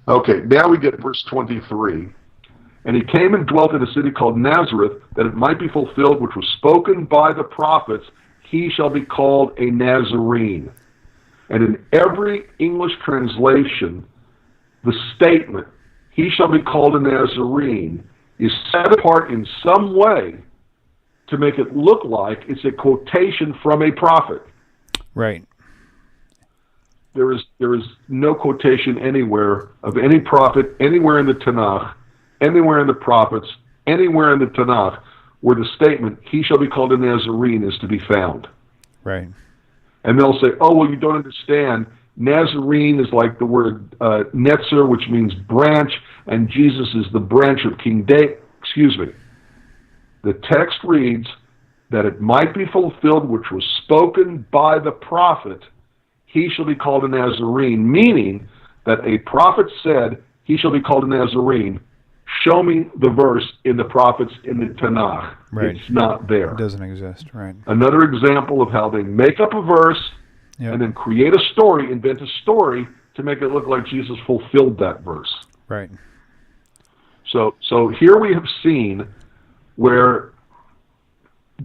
Okay, now we get verse 23. And he came and dwelt in a city called Nazareth, that it might be fulfilled, which was spoken by the prophets, he shall be called a Nazarene. And in every English translation, the statement, he shall be called a Nazarene, is set apart in some way to make it look like it's a quotation from a prophet. Right. There is no quotation anywhere of any prophet, anywhere in the Tanakh, anywhere in the prophets, anywhere in the Tanakh, where the statement, he shall be called a Nazarene, is to be found. Right. And they'll say, oh, well, you don't understand. Nazarene is like the word netzer, which means branch, and Jesus is the branch of King David. Excuse me. The text reads that it might be fulfilled, which was spoken by the prophet, he shall be called a Nazarene, meaning that a prophet said, he shall be called a Nazarene. Show me the verse in the prophets in the Tanakh. Right. It's not there. It doesn't exist, right. Another example of how they make up a verse and then create a story, invent a story to make it look like Jesus fulfilled that verse. Right. So here we have seen where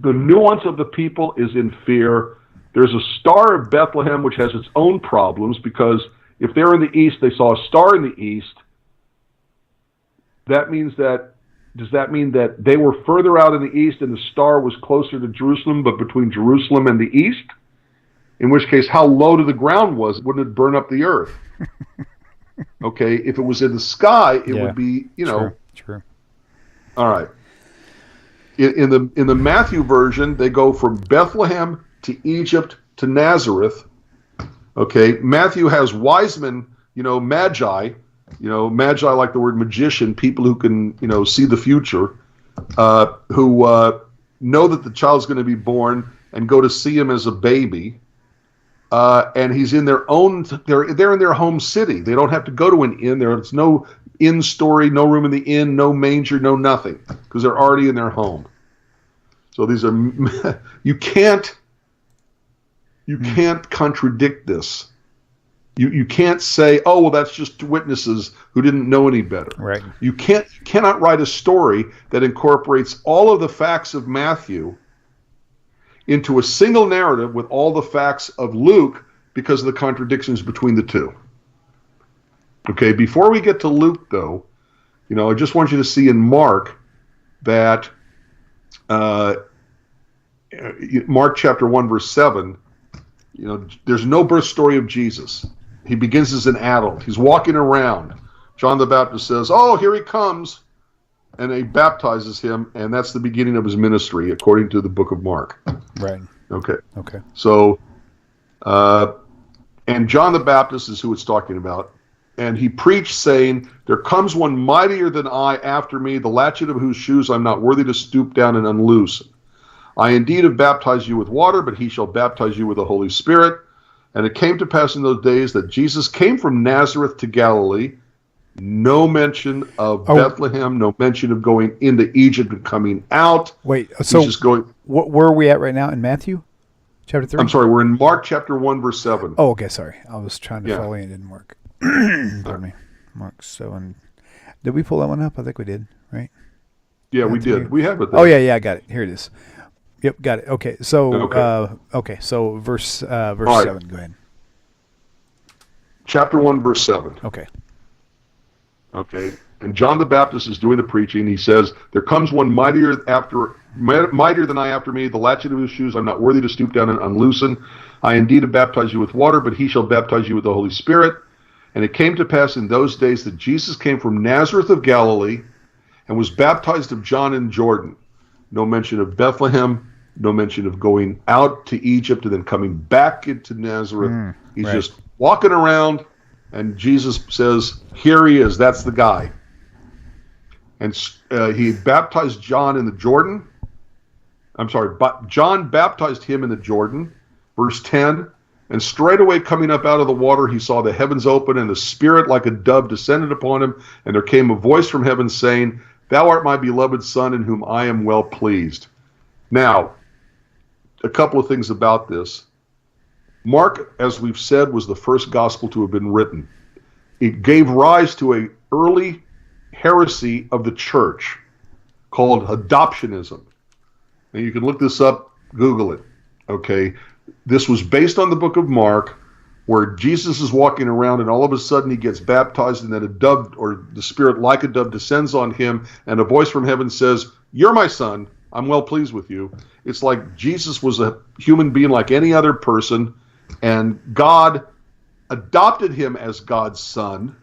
the nuance of the people is in fear. There's a star of Bethlehem which has its own problems, because if they're in the east, they saw a star in the east. Does that mean that they were further out in the east and the star was closer to Jerusalem, but between Jerusalem and the east? In which case, how low to the ground was it? Wouldn't it burn up the earth? Okay, if it was in the sky, it would be, True. All right. In the Matthew version, they go from Bethlehem to Egypt to Nazareth. Okay, Matthew has wise men, magi. Magi, like the word magician, people who can, see the future, who know that the child's going to be born and go to see him as a baby. And he's in they're in their home city. They don't have to go to an inn. There's no inn story, no room in the inn, no manger, no nothing, because they're already in their home. So these are, you can't contradict this. You can't say, oh, well, that's just witnesses who didn't know any better. Right. You cannot write a story that incorporates all of the facts of Matthew into a single narrative with all the facts of Luke because of the contradictions between the two. Okay, before we get to Luke, though, I just want you to see in Mark that Mark chapter 1, verse 7, there's no birth story of Jesus. He begins as an adult. He's walking around. John the Baptist says, "Oh, here he comes." And he baptizes him, and that's the beginning of his ministry, according to the book of Mark. Right. Okay. Okay. So, and John the Baptist is who it's talking about. And he preached, saying, "There comes one mightier than I after me, the latchet of whose shoes I'm not worthy to stoop down and unloose. I indeed have baptized you with water, but he shall baptize you with the Holy Spirit." And it came to pass in those days that Jesus came from Nazareth to Galilee. No mention of Bethlehem, no mention of going into Egypt and coming out. Wait, so he's just going. Where are we at right now in Matthew? Chapter 3? I'm sorry, we're in Mark chapter 1, verse 7. Oh, okay, sorry. I was trying to follow you and it didn't work. Pardon me. Mark 7. Did we pull that one up? I think we did, right? Yeah, we did. We have it there. Oh, yeah, I got it. Here it is. Yep, got it. Okay, so so verse 7. Go ahead. Chapter 1, verse 7. Okay. Okay. And John the Baptist is doing the preaching. He says, "There comes one mightier than I after me, the latchet of whose shoes I'm not worthy to stoop down and unloosen. I indeed have baptized you with water, but he shall baptize you with the Holy Spirit." And it came to pass in those days that Jesus came from Nazareth of Galilee and was baptized of John in Jordan. No mention of Bethlehem, no mention of going out to Egypt and then coming back into Nazareth. He's just walking around, and Jesus says, "Here he is, that's the guy." And he baptized John in the Jordan. I'm sorry, but John baptized him in the Jordan. Verse 10, "And straightway coming up out of the water, he saw the heavens open, and the Spirit like a dove descended upon him. And there came a voice from heaven saying, 'Thou art my beloved Son, in whom I am well pleased.'" Now, a couple of things about this. Mark, as we've said, was the first gospel to have been written. It gave rise to an early heresy of the church called adoptionism. And you can look this up, Google it. Okay, this was based on the book of Mark, where Jesus is walking around and all of a sudden he gets baptized, and then a dove, or the Spirit like a dove, descends on him, and a voice from heaven says, "You're my son, I'm well pleased with you." It's like Jesus was a human being like any other person, and God adopted him as God's son.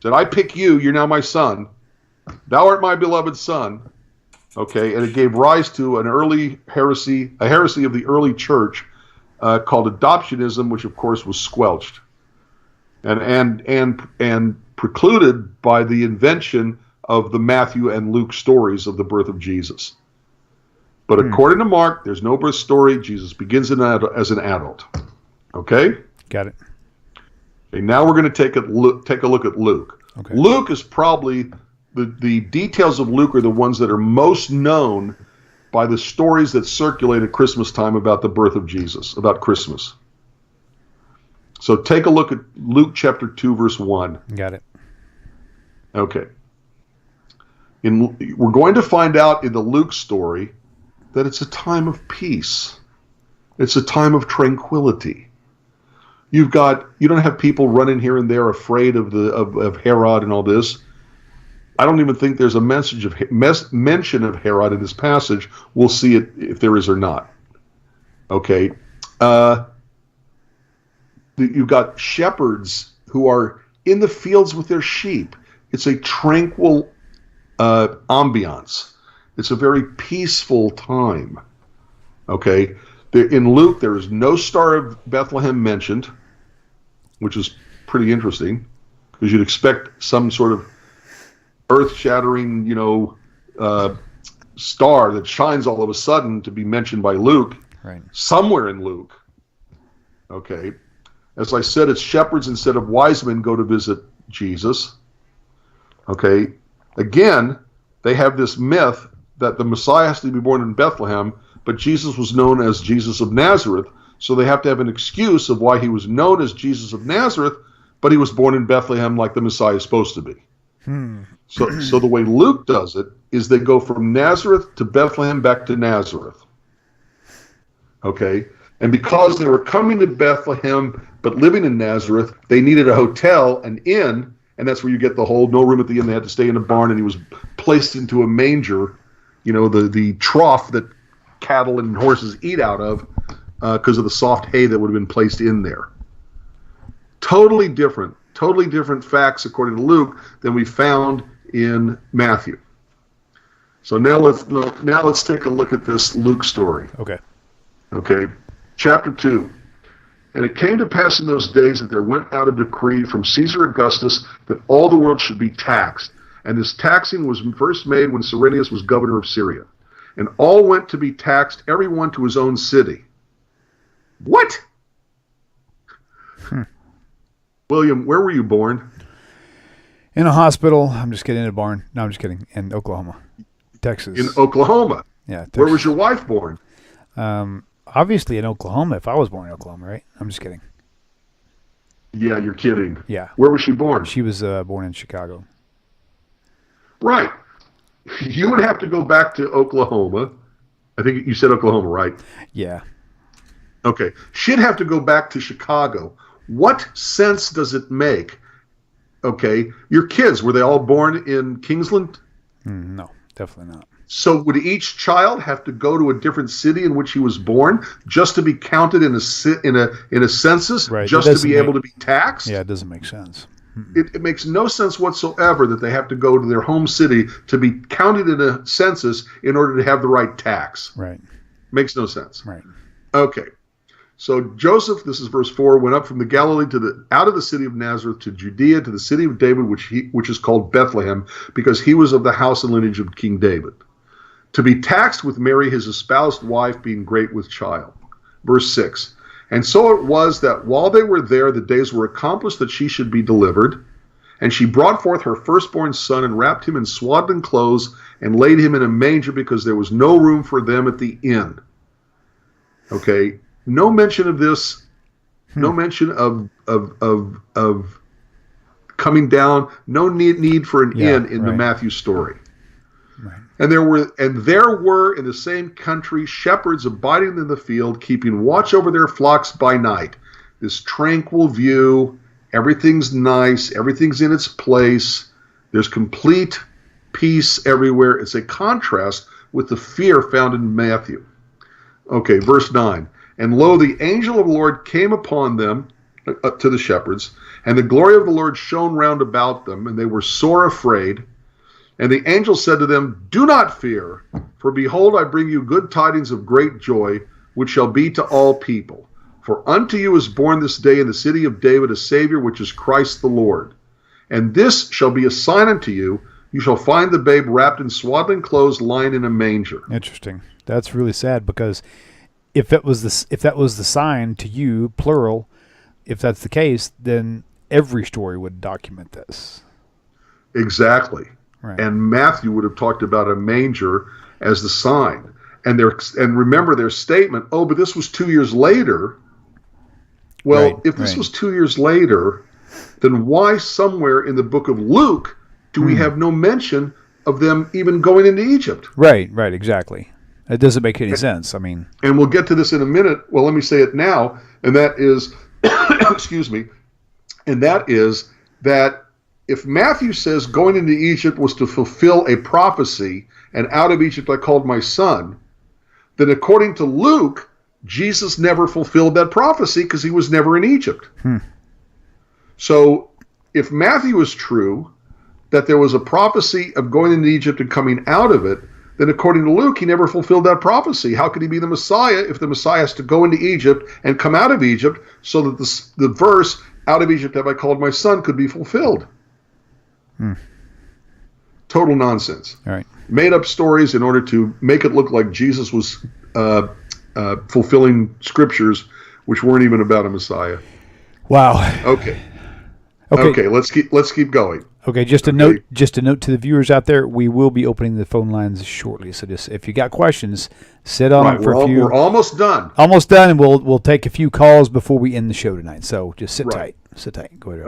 Said, "I pick you, you're now my son. Thou art my beloved son." Okay, and it gave rise to an early heresy, a heresy of the early church called adoptionism, which of course was squelched and precluded by the invention of the Matthew and Luke stories of the birth of Jesus. But according to Mark, there's no birth story. Jesus begins as an adult. Okay? Got it. Okay, now we're going to take a look at Luke. Okay. Luke is probably, the details of Luke are the ones that are most known by the stories that circulate at Christmas time about the birth of Jesus, about Christmas. So take a look at Luke chapter 2, verse 1. Got it. Okay. We're going to find out in the Luke story that it's a time of peace. It's a time of tranquility. You don't have people running here and there afraid of Herod and all this. I don't even think there's a mention of Herod in this passage. We'll see it if there is or not. Okay. You've got shepherds who are in the fields with their sheep. It's a tranquil ambiance. It's a very peaceful time. Okay. In Luke, there is no Star of Bethlehem mentioned, which is pretty interesting, because you'd expect some sort of earth-shattering, star that shines all of a sudden to be mentioned by Luke, right, somewhere in Luke. Okay. As I said, it's shepherds instead of wise men go to visit Jesus. Okay. Again, they have this myth that the Messiah has to be born in Bethlehem, but Jesus was known as Jesus of Nazareth, so they have to have an excuse of why he was known as Jesus of Nazareth, but he was born in Bethlehem like the Messiah is supposed to be. So the way Luke does it is they go from Nazareth to Bethlehem back to Nazareth. Okay? And because they were coming to Bethlehem but living in Nazareth, they needed a hotel, an inn, and that's where you get the whole no room at the inn. They had to stay in a barn, and he was placed into a manger, the trough that cattle and horses eat out of, because of the soft hay that would have been placed in there. Totally different facts according to Luke than we found in Matthew. So now let's take a look at this Luke story. Okay. Chapter 2. And it came to pass in those days that there went out a decree from Caesar Augustus that all the world should be taxed. And this taxing was first made when Cyrenius was governor of Syria. And all went to be taxed, every one to his own city. What? William, where were you born? In a hospital. I'm just kidding. In a barn. No, I'm just kidding. In Oklahoma. Texas. In Oklahoma? Yeah. Texas. Where was your wife born? Obviously in Oklahoma, if I was born in Oklahoma, right? I'm just kidding. Yeah, you're kidding. Yeah. Where was she born? She was born in Chicago. Right. You would have to go back to Oklahoma. I think you said Oklahoma, right? Yeah. Okay. She'd have to go back to Chicago. What sense does it make? Okay. Your kids, were they all born in Kingsland? No, definitely not. So would each child have to go to a different city in which he was born just to be counted in a census, right. Just to be able to be taxed? Yeah, it doesn't make sense. It makes no sense whatsoever that they have to go to their home city to be counted in a census in order to have the right tax. Right. Makes no sense. Right. Okay. So Joseph, this is verse 4, went up from the Galilee out of the city of Nazareth to Judea, to the city of David, which is called Bethlehem, because he was of the house and lineage of King David, to be taxed with Mary, his espoused wife, being great with child. Verse 6. And so it was that while they were there, the days were accomplished that she should be delivered. And she brought forth her firstborn son and wrapped him in swaddling clothes and laid him in a manger because there was no room for them at the inn. Okay. No mention of this. No mention of coming down. No need for an inn in the Matthew story. Right. And there were in the same country shepherds abiding in the field, keeping watch over their flocks by night. This tranquil view, everything's nice, everything's in its place. There's complete peace everywhere. It's a contrast with the fear found in Matthew. Okay, verse 9. And lo, the angel of the Lord came upon them, to the shepherds, and the glory of the Lord shone round about them, and they were sore afraid. And the angel said to them, Do not fear, for behold, I bring you good tidings of great joy, which shall be to all people. For unto you is born this day in the city of David a Savior, which is Christ the Lord. And this shall be a sign unto you. You shall find the babe wrapped in swaddling clothes, lying in a manger. Interesting. That's really sad, because if that was the sign to you, plural, if that's the case, then every story would document this. Exactly. Right. And Matthew would have talked about a manger as the sign. And remember their statement, oh, but this was 2 years later. Well, if this was 2 years later, then why somewhere in the book of Luke do we have no mention of them even going into Egypt? Right, exactly. It doesn't make any sense. I mean, and we'll get to this in a minute. Well, let me say it now, and that is, excuse me, and that is that if Matthew says going into Egypt was to fulfill a prophecy, and out of Egypt I called my son, then according to Luke, Jesus never fulfilled that prophecy because he was never in Egypt. So if Matthew is true, that there was a prophecy of going into Egypt and coming out of it, then according to Luke, he never fulfilled that prophecy. How could he be the Messiah if the Messiah has to go into Egypt and come out of Egypt so that the verse, out of Egypt have I called my son, could be fulfilled? Total nonsense. All right. Made up stories in order to make it look like Jesus was fulfilling scriptures which weren't even about a Messiah. Wow. Okay, let's keep going. Okay, just a note to the viewers out there, we will be opening the phone lines shortly. So just if you got questions, sit on them for a few. We're almost done. Almost done, and we'll take a few calls before we end the show tonight. So just sit tight. Sit tight. Go ahead.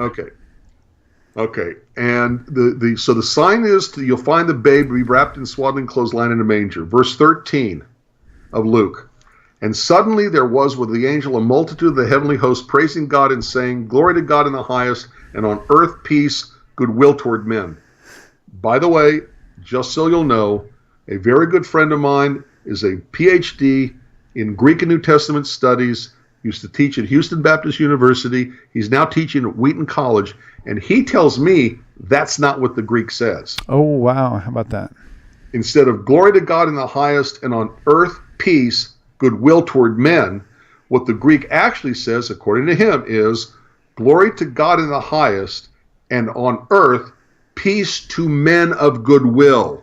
Okay. And so the sign is you'll find the babe be wrapped in swaddling clothes, lying in a manger. Verse 13 of Luke. And suddenly there was with the angel a multitude of the heavenly host praising God and saying, Glory to God in the highest, and on earth peace, goodwill toward men. By the way, just so you'll know, a very good friend of mine is a PhD in Greek and New Testament studies, used to teach at Houston Baptist University. He's now teaching at Wheaton College, and he tells me that's not what the Greek says. Oh, wow. How about that? Instead of glory to God in the highest and on earth peace, goodwill toward men, what the Greek actually says, according to him, is glory to God in the highest and on earth peace to men of goodwill.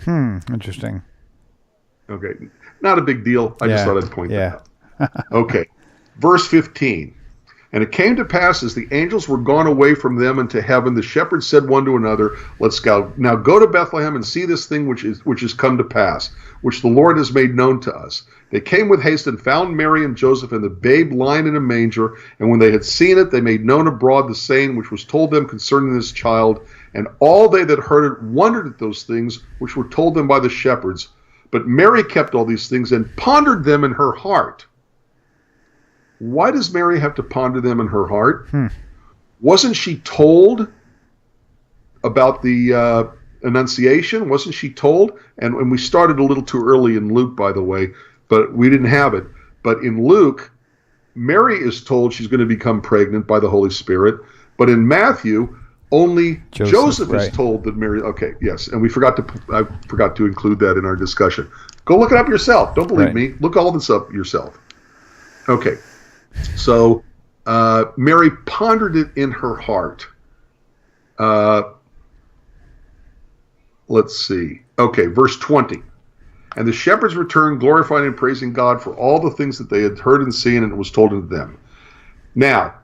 Interesting. Okay. Not a big deal. I just thought I'd point that out. Okay. Verse 15. And it came to pass as the angels were gone away from them into heaven, the shepherds said one to another, Let's go now go to Bethlehem and see this thing which is come to pass, which the Lord has made known to us. They came with haste and found Mary and Joseph and the babe lying in a manger. And when they had seen it, they made known abroad the saying which was told them concerning this child. And all they that heard it wondered at those things which were told them by the shepherds. But Mary kept all these things and pondered them in her heart. Why does Mary have to ponder them in her heart? Wasn't she told about the Annunciation? Wasn't she told? And we started a little too early in Luke, by the way, but we didn't have it. But in Luke, Mary is told she's going to become pregnant by the Holy Spirit. But in Matthew, only Joseph is told that Mary. Okay, yes, and I forgot to include that in our discussion. Go look it up yourself. Don't believe me. Look all this up yourself. Okay, so Mary pondered it in her heart. Let's see. Okay, verse 20. And the shepherds returned, glorifying and praising God for all the things that they had heard and seen, and it was told unto them. Now,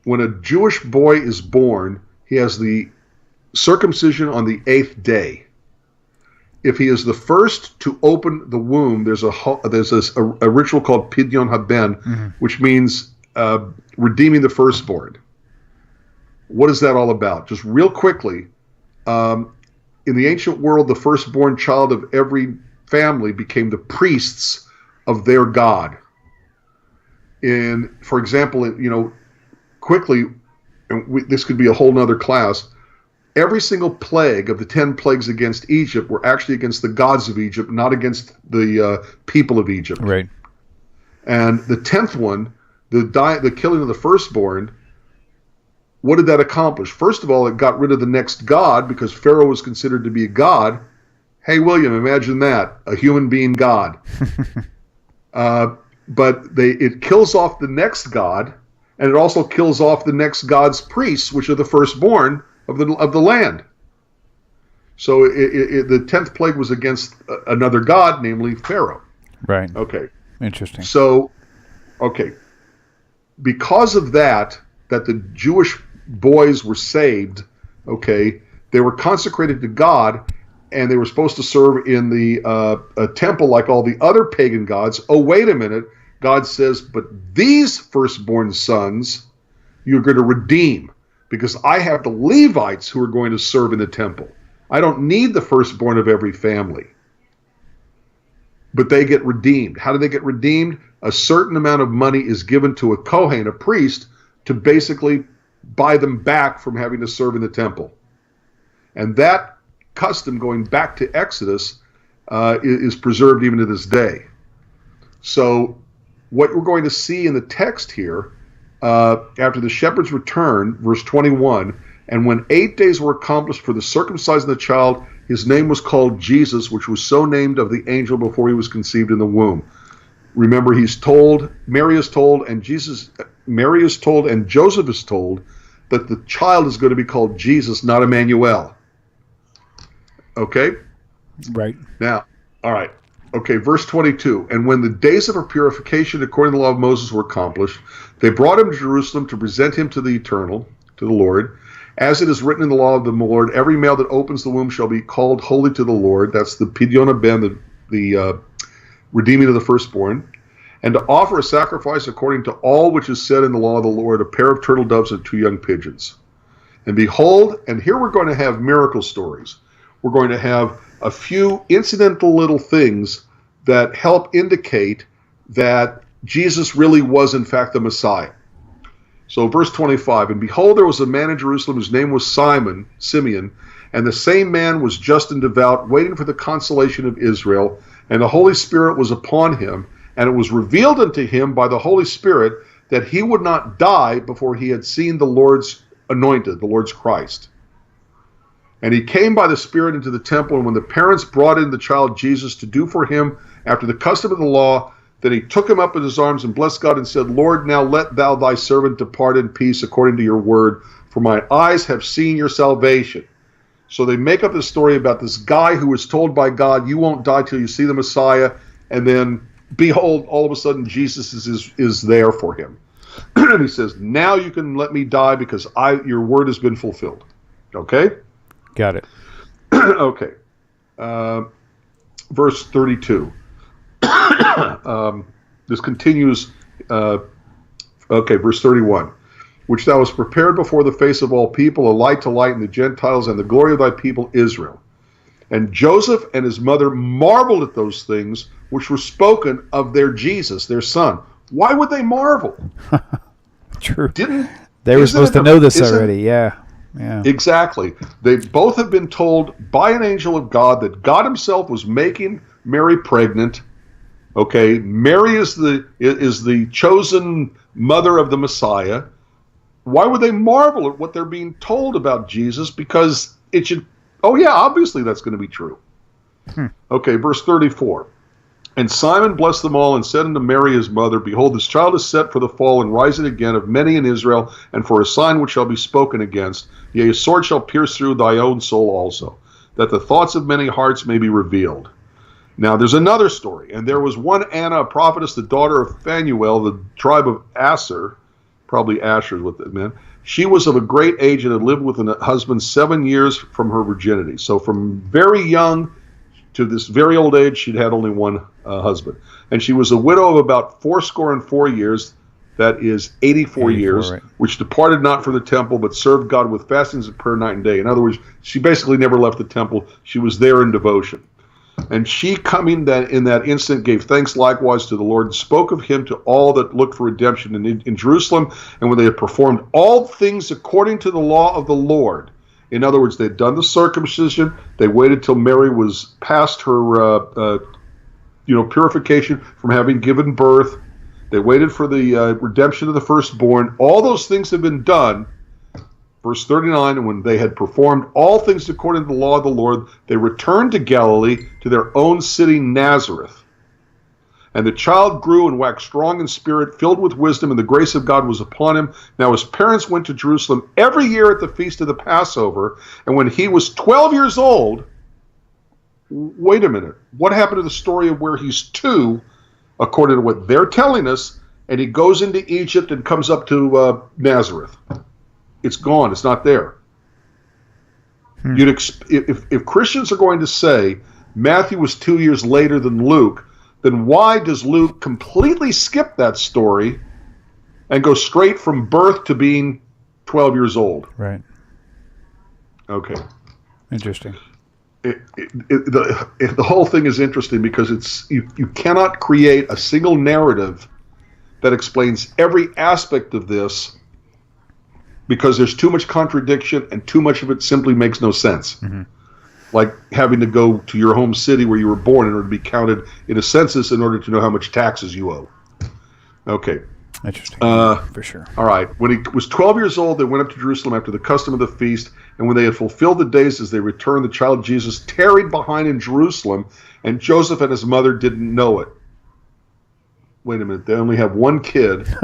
when a Jewish boy is born, he has the circumcision on the 8th day. If he is the first to open the womb, there's a ritual called Pidyon Haben, which means redeeming the firstborn. What is that all about? Just real quickly, in the ancient world, the firstborn child of every family became the priests of their god. For example, quickly, and this could be a whole nother class, every single plague of the 10 plagues against Egypt were actually against the gods of Egypt, not against the people of Egypt. Right. And the 10th one, the killing of the firstborn, what did that accomplish? First of all, it got rid of the next god because Pharaoh was considered to be a god. Hey, William, imagine that, a human being god. But it kills off the next god, and it also kills off the next god's priests, which are the firstborn of the land. So the 10th plague was against another god, namely Pharaoh. Right. Okay. Interesting. So, okay. Because of that the Jewish boys were saved, okay, they were consecrated to God, and they were supposed to serve in the temple like all the other pagan gods. Oh, wait a minute. God says, but these firstborn sons you're going to redeem, because I have the Levites who are going to serve in the temple. I don't need the firstborn of every family. But they get redeemed. How do they get redeemed? A certain amount of money is given to a Kohen, a priest, to basically buy them back from having to serve in the temple. And that custom, going back to Exodus, is preserved even to this day. So what we're going to see in the text here, after the shepherds returned, verse 21, and when 8 days were accomplished for the circumcision of the child, his name was called Jesus, which was so named of the angel before he was conceived in the womb. Remember, Mary is told, and Joseph is told that the child is going to be called Jesus, not Emmanuel. Okay? Right. Now, all right. Okay, verse 22. And when the days of her purification according to the law of Moses were accomplished, they brought him to Jerusalem to present him to the Lord. As it is written in the law of the Lord, every male that opens the womb shall be called holy to the Lord. That's the Pidyon Haben, the redeeming of the firstborn. And to offer a sacrifice according to all which is said in the law of the Lord, a pair of turtle doves and 2 young pigeons. And behold, and here we're going to have miracle stories. We're going to have a few incidental little things that help indicate that Jesus really was in fact the Messiah. So verse 25, and behold, there was a man in Jerusalem whose name was Simeon, and the same man was just and devout, waiting for the consolation of Israel, and the Holy Spirit was upon him, and it was revealed unto him by the Holy Spirit that he would not die before he had seen the Lord's anointed, the Lord's Christ. And he came by the Spirit into the temple, and when the parents brought in the child Jesus to do for him after the custom of the law, then he took him up in his arms and blessed God and said, Lord, now let thou thy servant depart in peace according to your word, for my eyes have seen your salvation. So they make up this story about this guy who was told by God, you won't die till you see the Messiah, and then behold, all of a sudden Jesus is there for him. And he says, now you can let me die because your word has been fulfilled. Okay? Got it. Okay. Verse 32. This continues. Verse 31. Which thou hast prepared before the face of all people, a light to lighten the Gentiles and the glory of thy people Israel. And Joseph and his mother marveled at those things which were spoken of their Jesus, their son. Why would they marvel? True. They were supposed to know this already. Yeah. Exactly. They both have been told by an angel of God that God himself was making Mary pregnant. Okay, Mary is the chosen mother of the Messiah. Why would they marvel at what they're being told about Jesus? Because it should, obviously that's going to be true. Okay, verse 34. And Simon blessed them all and said unto Mary his mother, behold, this child is set for the fall and rising again of many in Israel, and for a sign which shall be spoken against. Yea, a sword shall pierce through thy own soul also, that the thoughts of many hearts may be revealed. Now there's another story, and there was one Anna, a prophetess, the daughter of Phanuel, the tribe of Aser, probably Asher is what that meant. She was of a great age and had lived with a husband 7 years from her virginity. So from very young to this very old age, she'd had only one husband. And she was a widow of about 84 years, that is 84 years, right, which departed not from the temple, but served God with fastings and prayer night and day. In other words, she basically never left the temple. She was there in devotion. And she, coming in that instant, gave thanks likewise to the Lord, and spoke of him to all that looked for redemption in Jerusalem. And when they had performed all things according to the law of the Lord, in other words, they'd done the circumcision, they waited till Mary was past her purification from having given birth, they waited for the redemption of the firstborn. All those things have been done. Verse 39, and when they had performed all things according to the law of the Lord, they returned to Galilee, to their own city Nazareth. And the child grew and waxed strong in spirit, filled with wisdom, and the grace of God was upon him. Now his parents went to Jerusalem every year at the feast of the Passover, and when he was 12 years old, wait a minute, what happened to the story of where he's 2, according to what they're telling us, and he goes into Egypt and comes up to Nazareth? It's gone. It's not there. If Christians are going to say Matthew was 2 years later than Luke, then why does Luke completely skip that story and go straight from birth to being 12 years old? Right. Okay. Interesting. The whole thing is interesting because you cannot create a single narrative that explains every aspect of this, because there's too much contradiction and too much of it simply makes no sense. Mm-hmm. Like having to go to your home city where you were born in order to be counted in a census in order to know how much taxes you owe. Okay. Interesting. For sure. All right. When he was 12 years old, they went up to Jerusalem after the custom of the feast, and when they had fulfilled the days as they returned, the child Jesus tarried behind in Jerusalem, and Joseph and his mother didn't know it. Wait a minute. They only have one kid,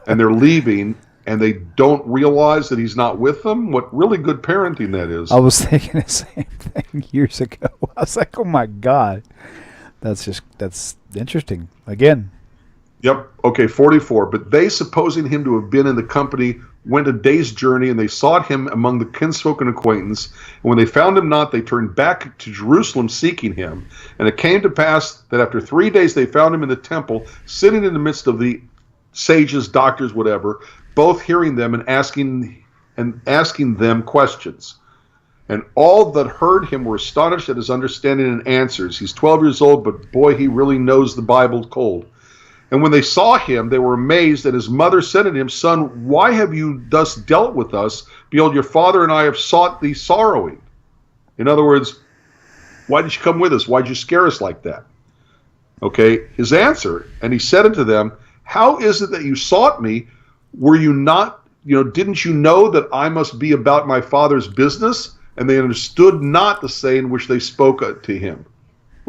and they're leaving, and they don't realize that he's not with them? What really good parenting that is. I was thinking the same thing years ago. I was like, oh my God. That's interesting. Again. Yep. Okay, 44. But they, supposing him to have been in the company, went a day's journey, and they sought him among the kinsfolk and acquaintance. And when they found him not, they turned back to Jerusalem seeking him. And it came to pass that after 3 days they found him in the temple, sitting in the midst of the sages, doctors, whatever, both hearing them and asking them questions. And all that heard him were astonished at his understanding and answers. He's 12 years old, but boy, he really knows the Bible cold. And when they saw him, they were amazed, and his mother said to him, Son, why have you thus dealt with us? Behold, your father and I have sought thee sorrowing. In other words, why did you come with us? Why did you scare us like that? Okay, his answer, and he said unto them, how is it that you sought me? Were you not, didn't you know that I must be about my father's business? And they understood not the saying which they spoke to him,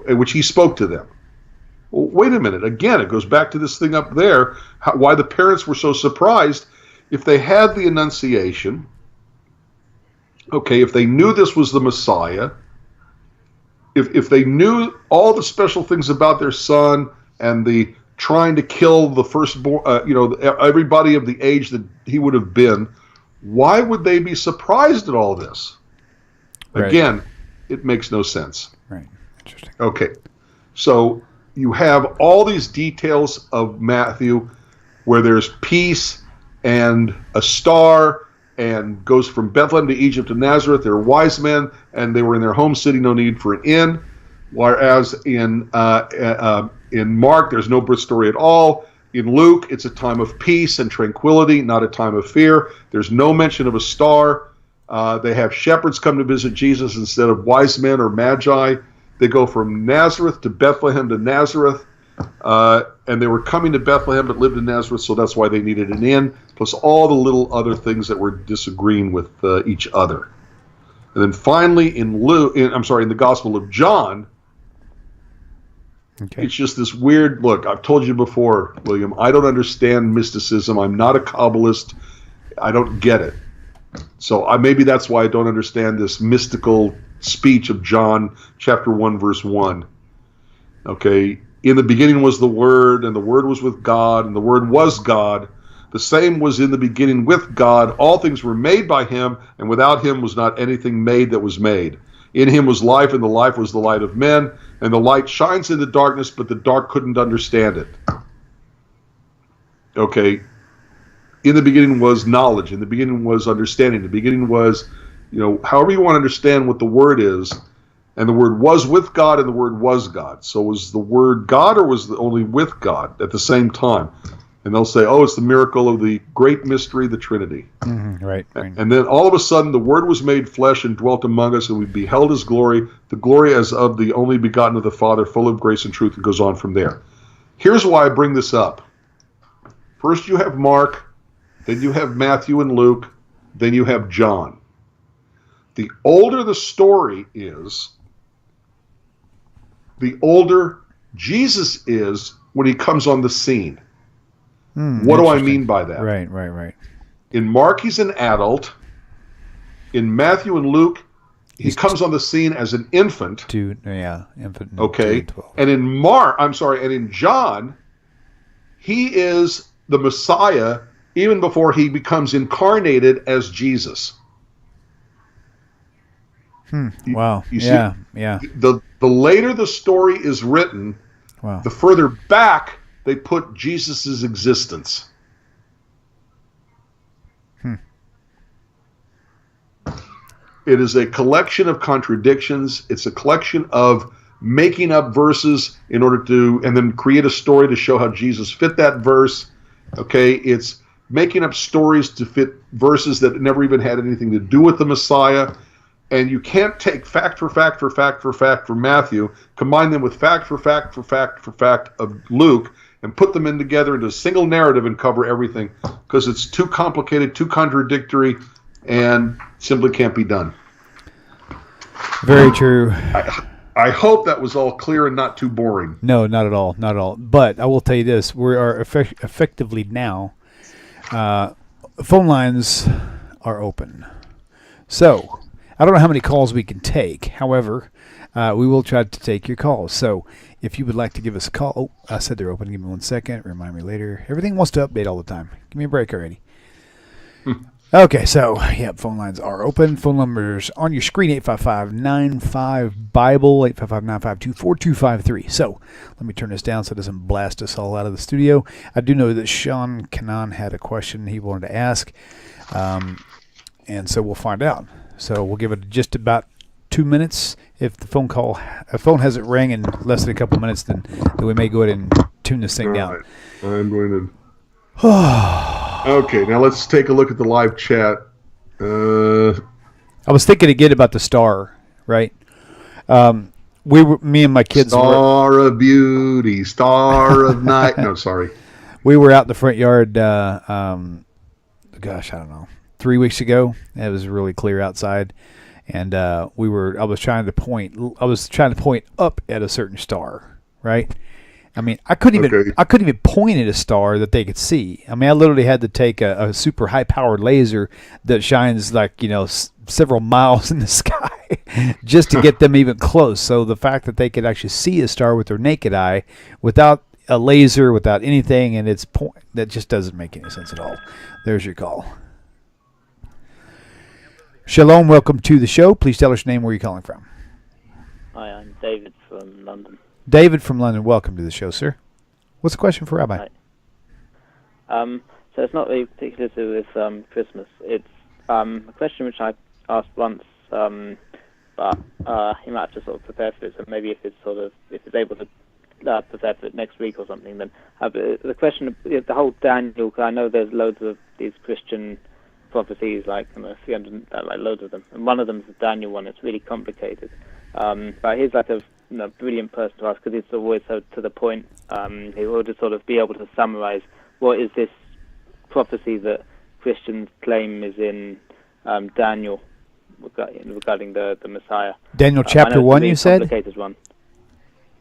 which he spoke to them. Well, wait a minute. Again, it goes back to this thing up there, why the parents were so surprised. If they had the Annunciation, okay, if they knew this was the Messiah, if they knew all the special things about their son and the trying to kill the firstborn, everybody of the age that he would have been, why would they be surprised at all this? Right. Again, it makes no sense. Right. Interesting. Okay. So you have all these details of Matthew where there's peace and a star and goes from Bethlehem to Egypt to Nazareth. They're wise men, and they were in their home city, no need for an inn. Whereas in Mark, there's no birth story at all. In Luke, it's a time of peace and tranquility, not a time of fear. There's no mention of a star. They have shepherds come to visit Jesus instead of wise men or magi. They go from Nazareth to Bethlehem to Nazareth. And they were coming to Bethlehem but lived in Nazareth, so that's why they needed an inn, plus all the little other things that were disagreeing with each other. And then finally in the Gospel of John, okay, it's just this weird, look, I've told you before, William, I don't understand mysticism. I'm not a Kabbalist. I don't get it. So maybe that's why I don't understand this mystical speech of John chapter 1, verse 1. Okay, in the beginning was the Word, and the Word was with God, and the Word was God. The same was in the beginning with God. All things were made by him, and without him was not anything made that was made. In him was life, and the life was the light of men, and the light shines in the darkness, but the dark couldn't understand it. Okay, in the beginning was knowledge, in the beginning was understanding, the beginning was, however you want to understand what the Word is. And the Word was with God, and the Word was God. So was the Word God, or was it only with God at the same time? And they'll say, it's the miracle of the great mystery, the Trinity. Mm-hmm. Right. And then all of a sudden, the Word was made flesh and dwelt among us, and we beheld his glory, the glory as of the only begotten of the Father, full of grace and truth. It goes on from there. Here's why I bring this up. First you have Mark, then you have Matthew and Luke, then you have John. The older the story is, the older Jesus is when he comes on the scene. What do I mean by that? Right. In Mark, he's an adult. In Matthew and Luke, he comes on the scene as an infant. Infant. Okay. And in John, he is the Messiah even before he becomes incarnated as Jesus. Wow. You see, yeah. The later the story is written, wow, the further back they put Jesus' existence. It is a collection of contradictions. It's a collection of making up verses in order to, and then create a story to show how Jesus fit that verse. Okay, it's making up stories to fit verses that never even had anything to do with the Messiah. And you can't take fact for fact for fact for fact from Matthew, combine them with fact for fact for fact for fact of Luke, and put them in together into a single narrative and cover everything, because it's too complicated, too contradictory, and simply can't be done. Very true. I hope that was all clear and not too boring. No, not at all. Not at all. But I will tell you this. We are effectively now, phone lines are open. So I don't know how many calls we can take. However, we will try to take your calls. So if you would like to give us a call. Oh, I said they're open. Give me 1 second. Remind me later. Everything wants to update all the time. Give me a break already. Okay, so, phone lines are open. Phone numbers on your screen, 855-95-BIBLE, 855-952-4253. So, let me turn this down so it doesn't blast us all out of the studio. I do know that Sean Cannon had a question he wanted to ask, and so we'll find out. So, we'll give it just about 2 minutes. If the phone hasn't rang in less than a couple minutes, then we may go ahead and tune this thing All down. right. I'm going to... Okay, now let's take a look at the live chat. I was thinking again about the star, right? Me and my kids Star of beauty, star of night. No, sorry. We were out in the front yard, gosh, I don't know, 3 weeks ago. It was really clear outside. And I was trying to point up at a certain star, right? I mean, I couldn't even point at a star that they could see. I mean, I literally had to take a super high powered laser that shines like, several miles in the sky just to get them even close. So the fact that they could actually see a star with their naked eye without a laser, without anything, and that just doesn't make any sense at all. There's your call. Shalom, welcome to the show. Please tell us your name, where you're calling from. Hi, I'm David from London. David from London, welcome to the show, sir. What's the question for Rabbi? Hi. So it's not really particular to do with Christmas. It's a question which I asked once, but you might have to sort of prepare for it. So maybe if it's able to prepare for it next week or something, then the question, the whole Daniel. 'Cause I know there's loads of these Christian prophecies, like 300, like loads of them, and one of them is the Daniel one. It's really complicated. But he's like a brilliant person to ask because he's always so to the point. He will just sort of be able to summarize what is this prophecy that Christians claim is in Daniel regarding the Messiah. Daniel chapter 1, you said? Complicated one.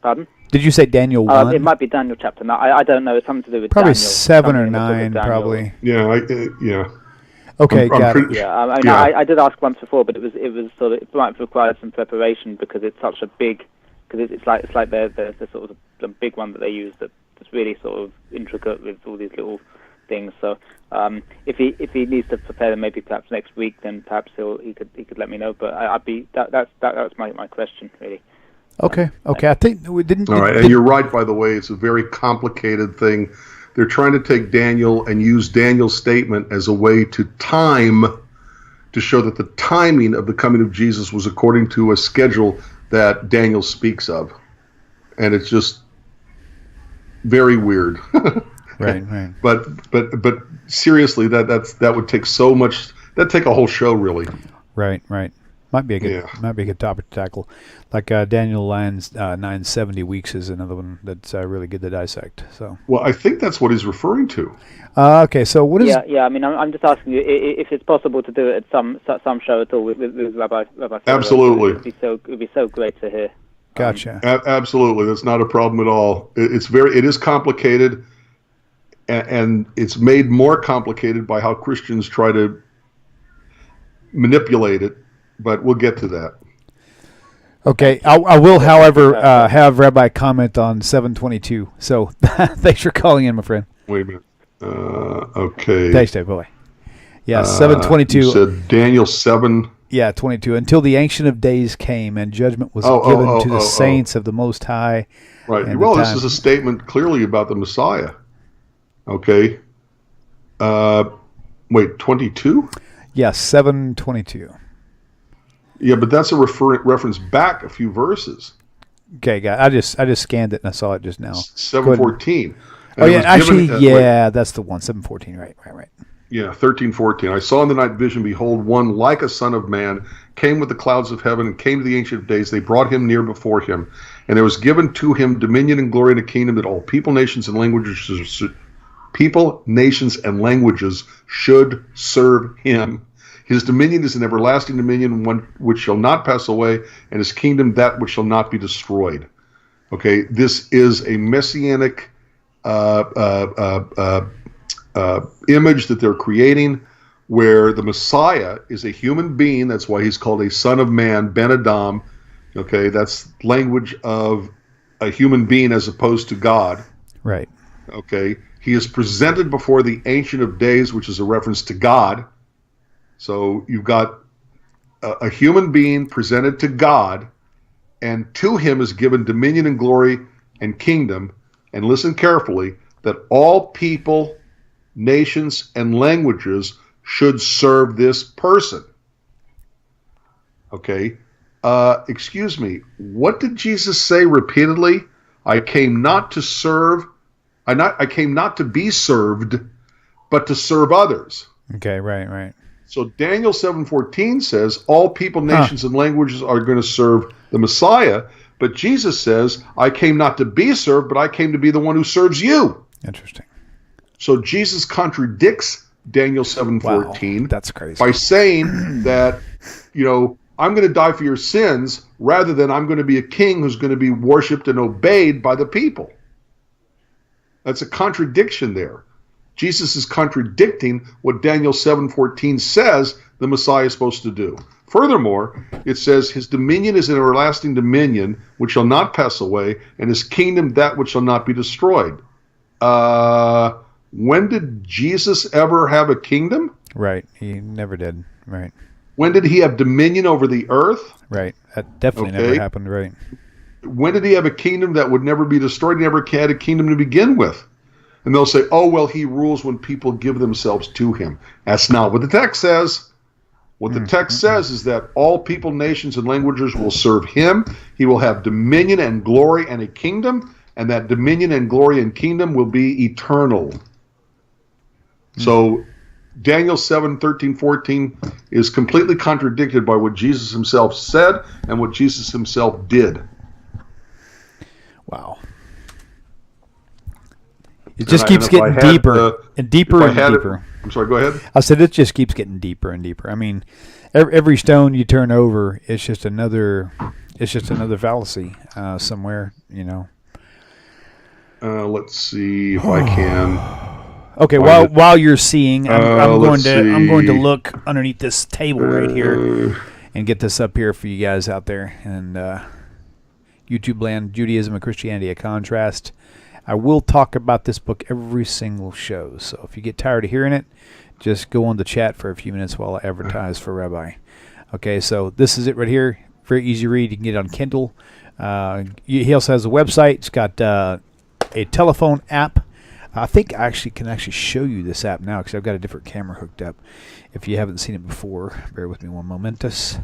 Pardon? Did you say Daniel 1? It might be Daniel chapter 9. I don't know. It's something to do with probably Daniel. 7 or 9, probably. Yeah, yeah. Okay, got it. Yeah, I did ask once before, but it was sort of, it might require some preparation because it's such a big, because it's like the sort of the big one that they use that's really sort of intricate with all these little things. So if he needs to prepare them, maybe perhaps next week, then perhaps he could let me know. But that's my question really. Okay. I think we didn't. All right, and you're right. By the way, it's a very complicated thing. They're trying to take Daniel and use Daniel's statement as a way to show that the timing of the coming of Jesus was according to a schedule that Daniel speaks of. And it's just very weird. Right. But seriously, that would take so much. That'd take a whole show, really. Right. Might be a good topic to tackle. Like Daniel 970 weeks is another one that's really good to dissect. So. Well, I think that's what he's referring to. Okay, so what is? Yeah. I mean, I'm just asking you if it's possible to do it at some show at all with Rabbi Federow. Absolutely. It would be so great to hear. Gotcha. Absolutely, that's not a problem at all. It is complicated, and it's made more complicated by how Christians try to manipulate it. But we'll get to that. Okay, I will, however, have Rabbi comment on 722. So thanks for calling in, my friend. Wait a minute. Okay. Thanks, Dave. Bye. Yeah, 722. You said Daniel 7. Yeah, 22. Until the Ancient of Days came and judgment was given to the saints of the Most High. Right. Well, this is a statement clearly about the Messiah. Okay. Wait, 22? Yes, 722. Yeah, but that's a reference back a few verses. Okay, guy. I just scanned it and I saw it just now. 7:14. Oh yeah, actually, that's the one. 7:14. Right. Yeah, 13:14. I saw in the night vision, behold, one like a son of man came with the clouds of heaven and came to the Ancient of Days. They brought him near before him, and there was given to him dominion and glory and a kingdom that all people, nations, and languages should serve him. His dominion is an everlasting dominion, one which shall not pass away, and his kingdom that which shall not be destroyed. Okay, this is a messianic image that they're creating, where the Messiah is a human being. That's why he's called a son of man, Ben Adam. Okay, that's language of a human being as opposed to God. Right. Okay, he is presented before the Ancient of Days, which is a reference to God. So you've got a human being presented to God, and to him is given dominion and glory and kingdom. And listen carefully, that all people, nations, and languages should serve this person. Okay? Excuse me, what did Jesus say repeatedly? I came not to serve, I came not to be served, but to serve others. Okay, right. So Daniel 7:14 says all people, nations, and languages are going to serve the Messiah. But Jesus says, I came not to be served, but I came to be the one who serves you. Interesting. So Jesus contradicts Daniel 7:14. Wow, that's crazy. By saying that, I'm going to die for your sins rather than I'm going to be a king who's going to be worshipped and obeyed by the people. That's a contradiction there. Jesus is contradicting what Daniel 7:14 says the Messiah is supposed to do. Furthermore, it says his dominion is an everlasting dominion which shall not pass away, and his kingdom that which shall not be destroyed. When did Jesus ever have a kingdom? Right, he never did. Right. When did he have dominion over the earth? Right, that definitely never happened. Right. When did he have a kingdom that would never be destroyed? He never had a kingdom to begin with. And they'll say, oh, well, he rules when people give themselves to him. That's not what the text says. What the text says is that all people, nations, and languages will serve him. He will have dominion and glory and a kingdom, and that dominion and glory and kingdom will be eternal. So Daniel 7:13-14 is completely contradicted by what Jesus himself said and what Jesus himself did. Wow. It just keeps getting deeper and deeper and deeper. I'm sorry, go ahead. I said it just keeps getting deeper and deeper. I mean, every stone you turn over, it's just another fallacy somewhere, Let's see if I can. Okay, while you're seeing, I'm going to look underneath this table right here and get this up here for you guys out there and YouTube land, Judaism and Christianity: A Contrast. I will talk about this book every single show, so if you get tired of hearing it, just go on the chat for a few minutes while I advertise for Rabbi. Okay, so this is it right here. Very easy read. You can get it on Kindle. He also has a website. It's got a telephone app. I think I can show you this app now because I've got a different camera hooked up. If you haven't seen it before, bear with me one momentus.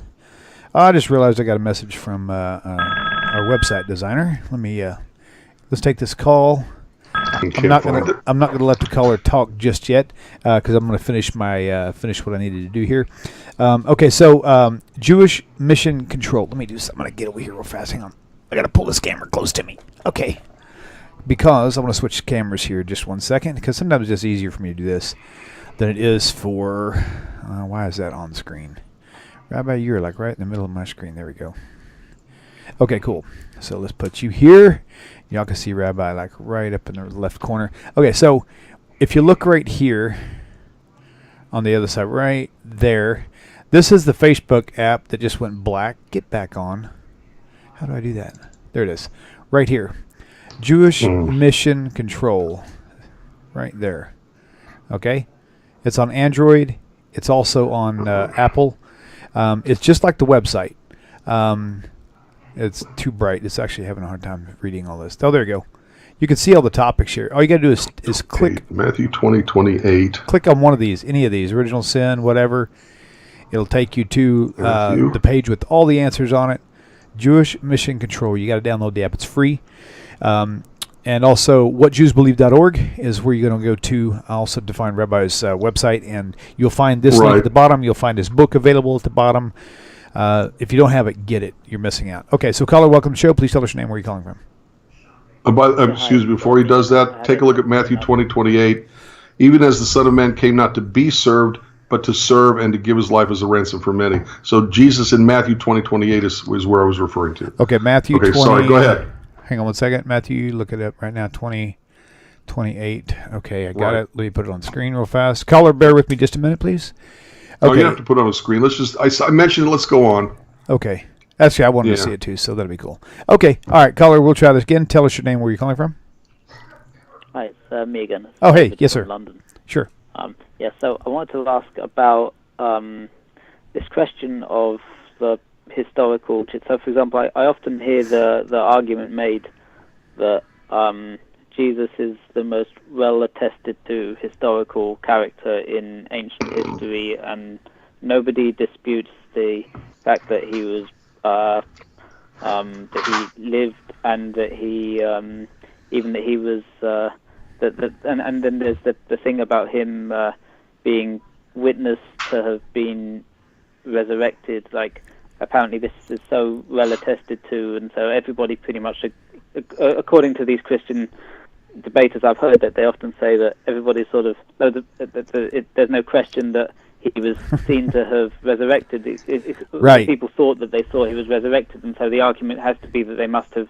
I just realized I got a message from our website designer. Let's take this call. I'm not gonna let the caller talk just yet because I'm gonna finish what I needed to do here. Okay, so Jewish Mission Control. Let me do something. I'm gonna get over here real fast. Hang on. I gotta pull this camera close to me. Okay. Because I want to switch cameras here just 1 second because sometimes it's just easier for me to do this than it is for. Why is that on screen? Rabbi, you're like right in the middle of my screen. There we go. Okay, cool. So let's put you here. Y'all can see Rabbi like right up in the left corner. Okay, so if you look right here on the other side, right there, this is the Facebook app that just went black. Get back on. How do I do that? There it is. Right here. Jewish Mission Control. Right there. Okay? It's on Android. It's also on Apple. It's just like the website. It's too bright. It's actually having a hard time reading all this. Oh, there you go. You can see all the topics here. All you got to do is click. Matthew 20:28. Click on one of these, any of these, Original Sin, whatever. It'll take you to the page with all the answers on it. Jewish Mission Control. You got to download the app. It's free. And also, whatjewsbelieve.org is where you're going to go to also to find Rabbi's website. And you'll find this link at the bottom. You'll find his book available at the bottom. If you don't have it, get it. You're missing out. Okay, so caller, welcome to the show. Please tell us your name. Where are you calling from? Excuse me, before he does that, take a look at Matthew 20:28. Even as the Son of Man came not to be served, but to serve and to give his life as a ransom for many. So Jesus in Matthew 20:28 is where I was referring to. Okay, Matthew 20. Sorry, go ahead. Hang on 1 second. Matthew, look it up right now, 20:28. Okay, I got it. Let me put it on the screen real fast. Caller, bear with me just a minute, please. Okay. No, you don't have to put it on the screen. I mentioned it. Let's go on. Okay. Actually, I wanted to see it too, so that'll be cool. Okay. All right, caller, we'll try this again. Tell us your name, where you're calling from. Hi, it's me again. Oh, hey. Yes, sir. London. Sure. So I wanted to ask about this question of the historical. So, for example, I often hear the argument made that Jesus is the most well-attested to historical character in ancient history, and nobody disputes the fact that he was that he lived and that he even that he was and then there's the thing about him being witnessed to have been resurrected. Like, apparently this is so well attested to, and so everybody pretty much, according to these Christian debaters I've heard, that they often say that everybody sort of, there's no question that he was seen to have resurrected. Right. People thought that they saw he was resurrected, and so the argument has to be that they must have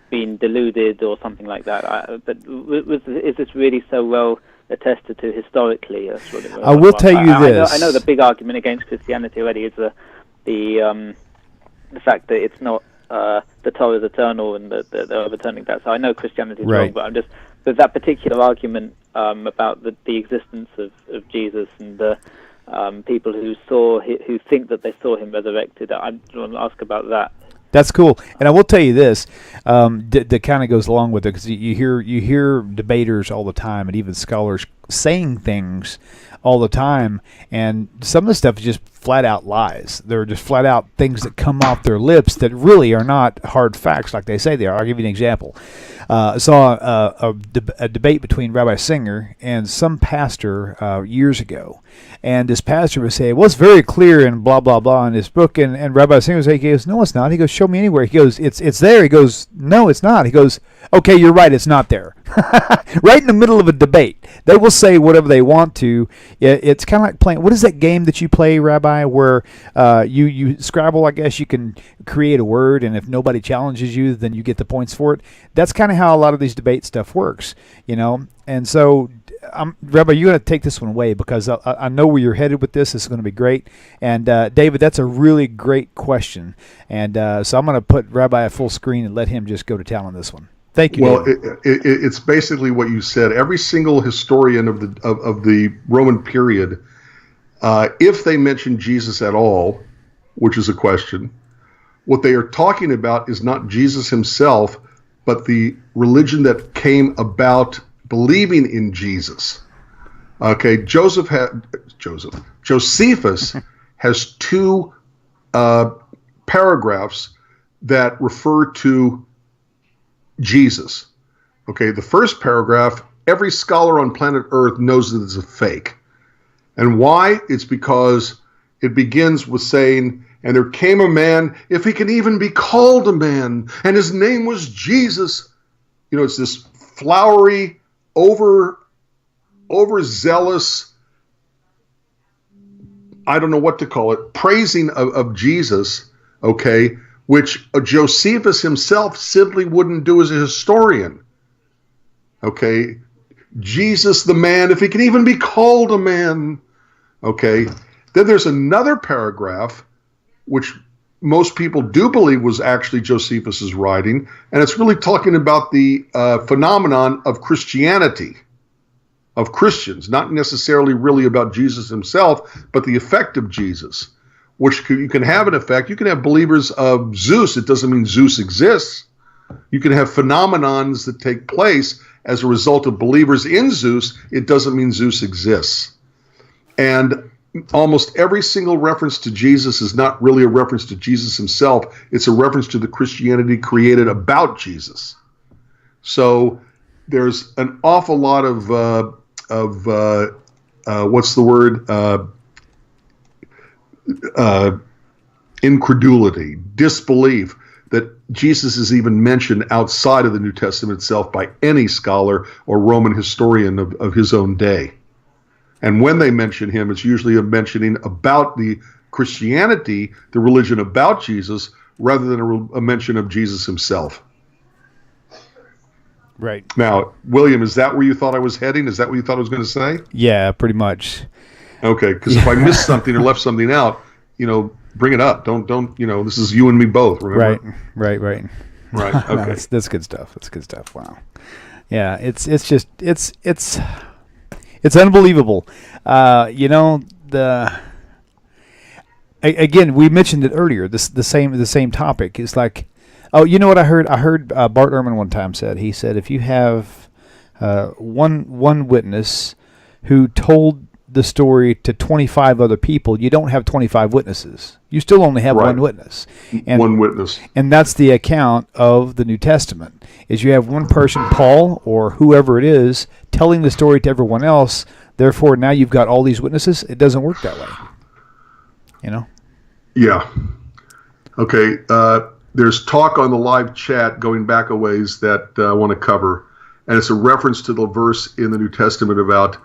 been deluded or something like that. But is this really so well attested to historically? I will tell you this. I know the big argument against Christianity already is the fact that it's not the Torah is eternal and that they're overturning that. So I know Christianity is wrong, but but that particular argument about the existence of Jesus and the people who think that they saw him resurrected, I want to ask about that. That's cool, and I will tell you this that kind of goes along with it, because you hear debaters all the time, and even scholars saying things all the time, and some of the stuff is just flat out lies. They're just flat out things that come off their lips that really are not hard facts like they say they are. I'll give you an example. I saw a debate between Rabbi Singer and some pastor years ago, and this pastor was saying, well, it's very clear in blah, blah, blah in this book, and Rabbi Singer was like, he goes, no, it's not. He goes, show me anywhere. He goes, it's there. He goes, no, it's not. He goes, okay, you're right, it's not there. Right in the middle of a debate. They will say whatever they want to. It's kind of like playing, what is that game that you play, Rabbi, where you Scrabble, I guess you can create a word, and if nobody challenges you, then you get the points for it. That's kind of how a lot of these debate stuff works, you know. And so, Rabbi, you're going to take this one away, because I know where you're headed with this. This is going to be great. And David, that's a really great question. And so I'm going to put Rabbi at full screen and let him just go to town on this one. Thank you. Well, it's basically what you said. Every single historian of the Roman period, if they mention Jesus at all, which is a question, what they are talking about is not Jesus himself, but the religion that came about believing in Jesus. Okay, Josephus has two paragraphs that refer to Jesus. Okay, the first paragraph, every scholar on planet Earth knows that it's a fake. And why? It's because it begins with saying, and there came a man, if he can even be called a man, and his name was Jesus. You know, it's this flowery, overzealous, I don't know what to call it, praising of Jesus, okay, which Josephus himself simply wouldn't do as a historian. Okay, Jesus the man, if he can even be called a man. Okay, then there's another paragraph, which most people do believe was actually Josephus's writing, and it's really talking about the phenomenon of Christianity, of Christians, not necessarily really about Jesus himself, but the effect of Jesus, which you can have an effect. You can have believers of Zeus. It doesn't mean Zeus exists. You can have phenomenons that take place as a result of believers in Zeus. It doesn't mean Zeus exists. And almost every single reference to Jesus is not really a reference to Jesus himself. It's a reference to the Christianity created about Jesus. So there's an awful lot of what's the word? Incredulity, disbelief that Jesus is even mentioned outside of the New Testament itself by any scholar or Roman historian of his own day. And when they mention him, it's usually a mentioning about the Christianity, the religion about Jesus, rather than a mention of Jesus himself. Right. Now, William, is that where you thought I was heading? Is that what you thought I was going to say? Yeah, pretty much. Okay, because if I missed something or left something out, bring it up. Don't. This is you and me both. Remember? Right. Right. Okay. No, that's good stuff. That's good stuff. Wow. Yeah, it's unbelievable. Again, we mentioned it earlier. The same topic is like, oh, you know what I heard? I heard Bart Ehrman one time said. He said if you have one witness who told the story to 25 other people, you don't have 25 witnesses. You still only have one witness. And, one witness. And that's the account of the New Testament, is you have one person, Paul or whoever it is, telling the story to everyone else. Therefore, now you've got all these witnesses. It doesn't work that way. You know? Yeah. Okay. There's talk on the live chat going back a ways that I want to cover. And it's a reference to the verse in the New Testament about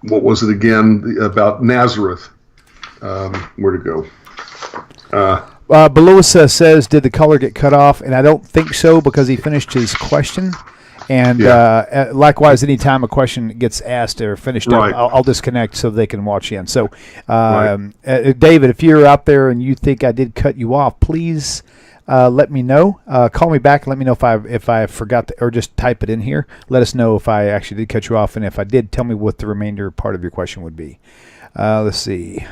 what was it again? About Nazareth. Where to go? Below says, did the color get cut off? And I don't think so, because he finished his question. And likewise, anytime a question gets asked or finished up, I'll disconnect so they can watch in. So, David, if you're out there and you think I did cut you off, please let me know. Call me back and let me know if I forgot to, or just type it in here. Let us know if I actually did cut you off, and if I did, tell me what the remainder part of your question would be. Let's see.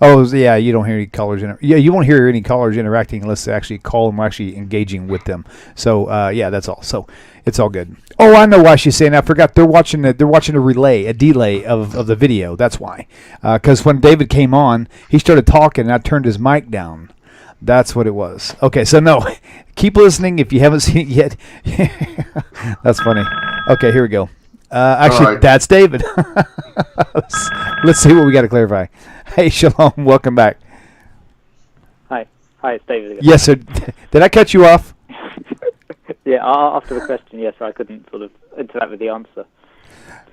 Oh, yeah, you don't hear any callers. You won't hear any callers interacting unless they actually call and we're actually engaging with them. So, that's all. So, it's all good. Oh, I know why she's saying. I forgot. They're watching a delay of the video. That's why. Because when David came on, he started talking, and I turned his mic down. That's what it was. Okay, so no, keep listening if you haven't seen it yet. That's funny. Okay, here we go. Actually, that's David. Let's see what we got to clarify. Hey, Shalom, welcome back. Hi, it's David again. Yes, sir. Did I cut you off? Yeah, after the question, yes, I couldn't sort of interact with the answer.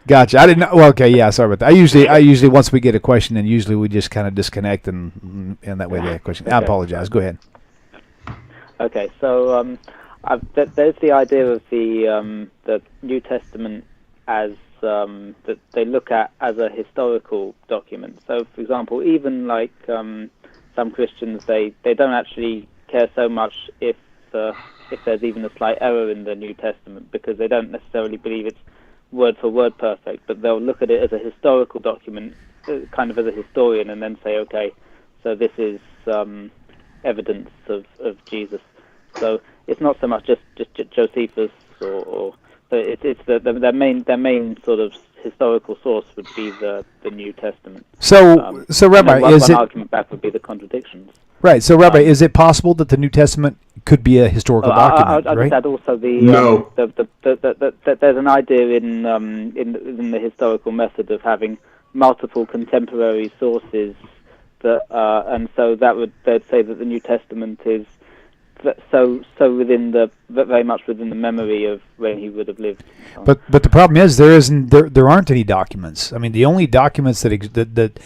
Gotcha. I didn't know. Well, okay, yeah, sorry about that. I usually once we get a question, then usually we just kind of disconnect and that way they have a question. Okay. I apologize. Go ahead. Okay, so there's the idea of the New Testament as that they look at as a historical document. So, for example, even like some Christians, they don't actually care so much if there's even a slight error in the New Testament, because they don't necessarily believe it's word for word perfect, but they'll look at it as a historical document, kind of as a historian, and then say, okay, so this is evidence of Jesus. So it's not so much just Josephus or it's their main sort of historical source would be the New Testament. So Rabbi, one argument back would be the contradictions. Right. So Rabbi, is it possible that the New Testament could be a historical document? I'd right? add also No. There's an idea in the historical method of having multiple contemporary sources that and so they'd say that the New Testament is so very much within the memory of when he would have lived. But the problem is there aren't any documents. I mean, the only documents that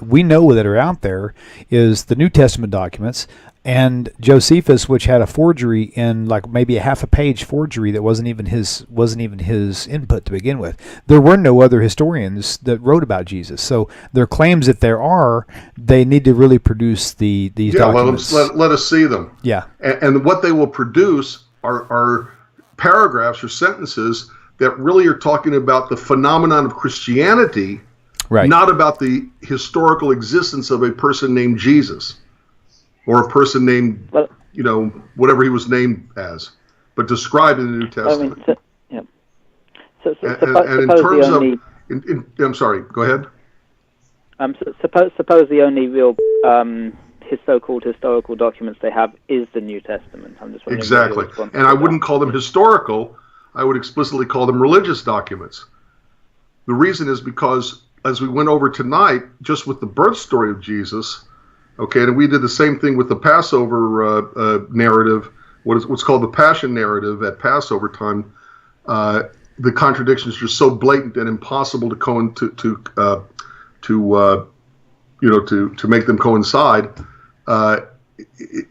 we know that are out there is the New Testament documents and Josephus, which had a forgery in like maybe a half a page forgery that wasn't even his input to begin with. There were no other historians that wrote about Jesus. So their claims that there are, they need to really produce these documents. Let us see them. Yeah. And what they will produce are paragraphs or sentences that really are talking about the phenomenon of Christianity, right? Not about the historical existence of a person named Jesus. Or a person named, whatever he was named as, but described in the New Testament. I'm sorry. Go ahead. Suppose the only real his so-called historical documents they have is the New Testament. I'm just wondering. Exactly, and I wouldn't call them historical. I would explicitly call them religious documents. The reason is because, as we went over tonight, just with the birth story of Jesus. Okay, and we did the same thing with the Passover narrative, what's called the Passion narrative at Passover time. The contradictions are so blatant and impossible to make them coincide.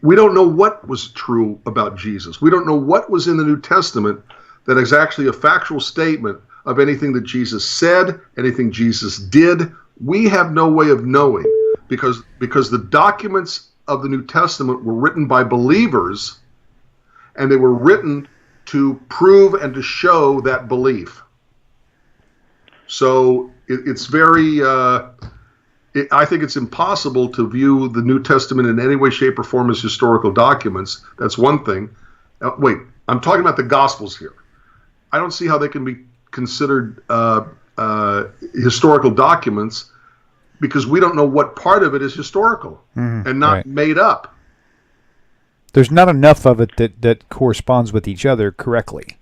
We don't know what was true about Jesus. We don't know what was in the New Testament that is actually a factual statement of anything that Jesus said, anything Jesus did. We have no way of knowing. Because the documents of the New Testament were written by believers, and they were written to prove and to show that belief. So it's very, I think it's impossible to view the New Testament in any way, shape, or form as historical documents. That's one thing. Wait, I'm talking about the Gospels here. I don't see how they can be considered historical documents, because we don't know what part of it is historical and not made up. There's not enough of it that corresponds with each other correctly.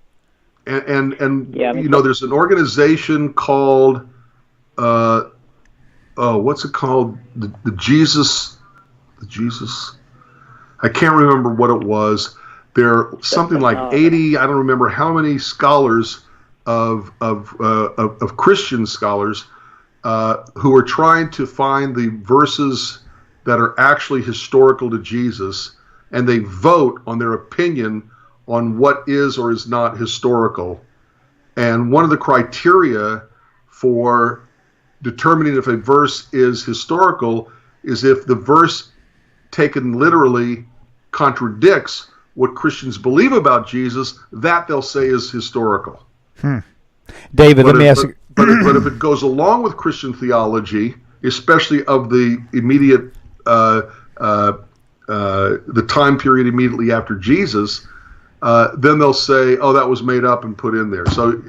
And there's an organization called what's it called? The Jesus. I can't remember what it was. There are something like 80. I don't remember how many scholars of Christian scholars who are trying to find the verses that are actually historical to Jesus, and they vote on their opinion on what is or is not historical. And one of the criteria for determining if a verse is historical is if the verse taken literally contradicts what Christians believe about Jesus, that they'll say is historical. David, let me ask you. But if it goes along with Christian theology, especially of the immediate, the time period immediately after Jesus, then they'll say, oh, that was made up and put in there. So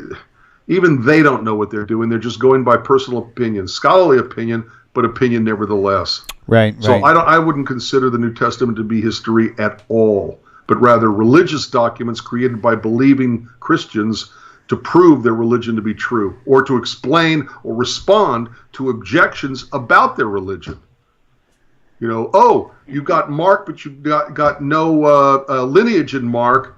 even they don't know what they're doing. They're just going by personal opinion, scholarly opinion, but opinion nevertheless. Right. So I wouldn't consider the New Testament to be history at all, but rather religious documents created by believing Christians to prove their religion to be true, or to explain or respond to objections about their religion. You got Mark, but you got no lineage in Mark,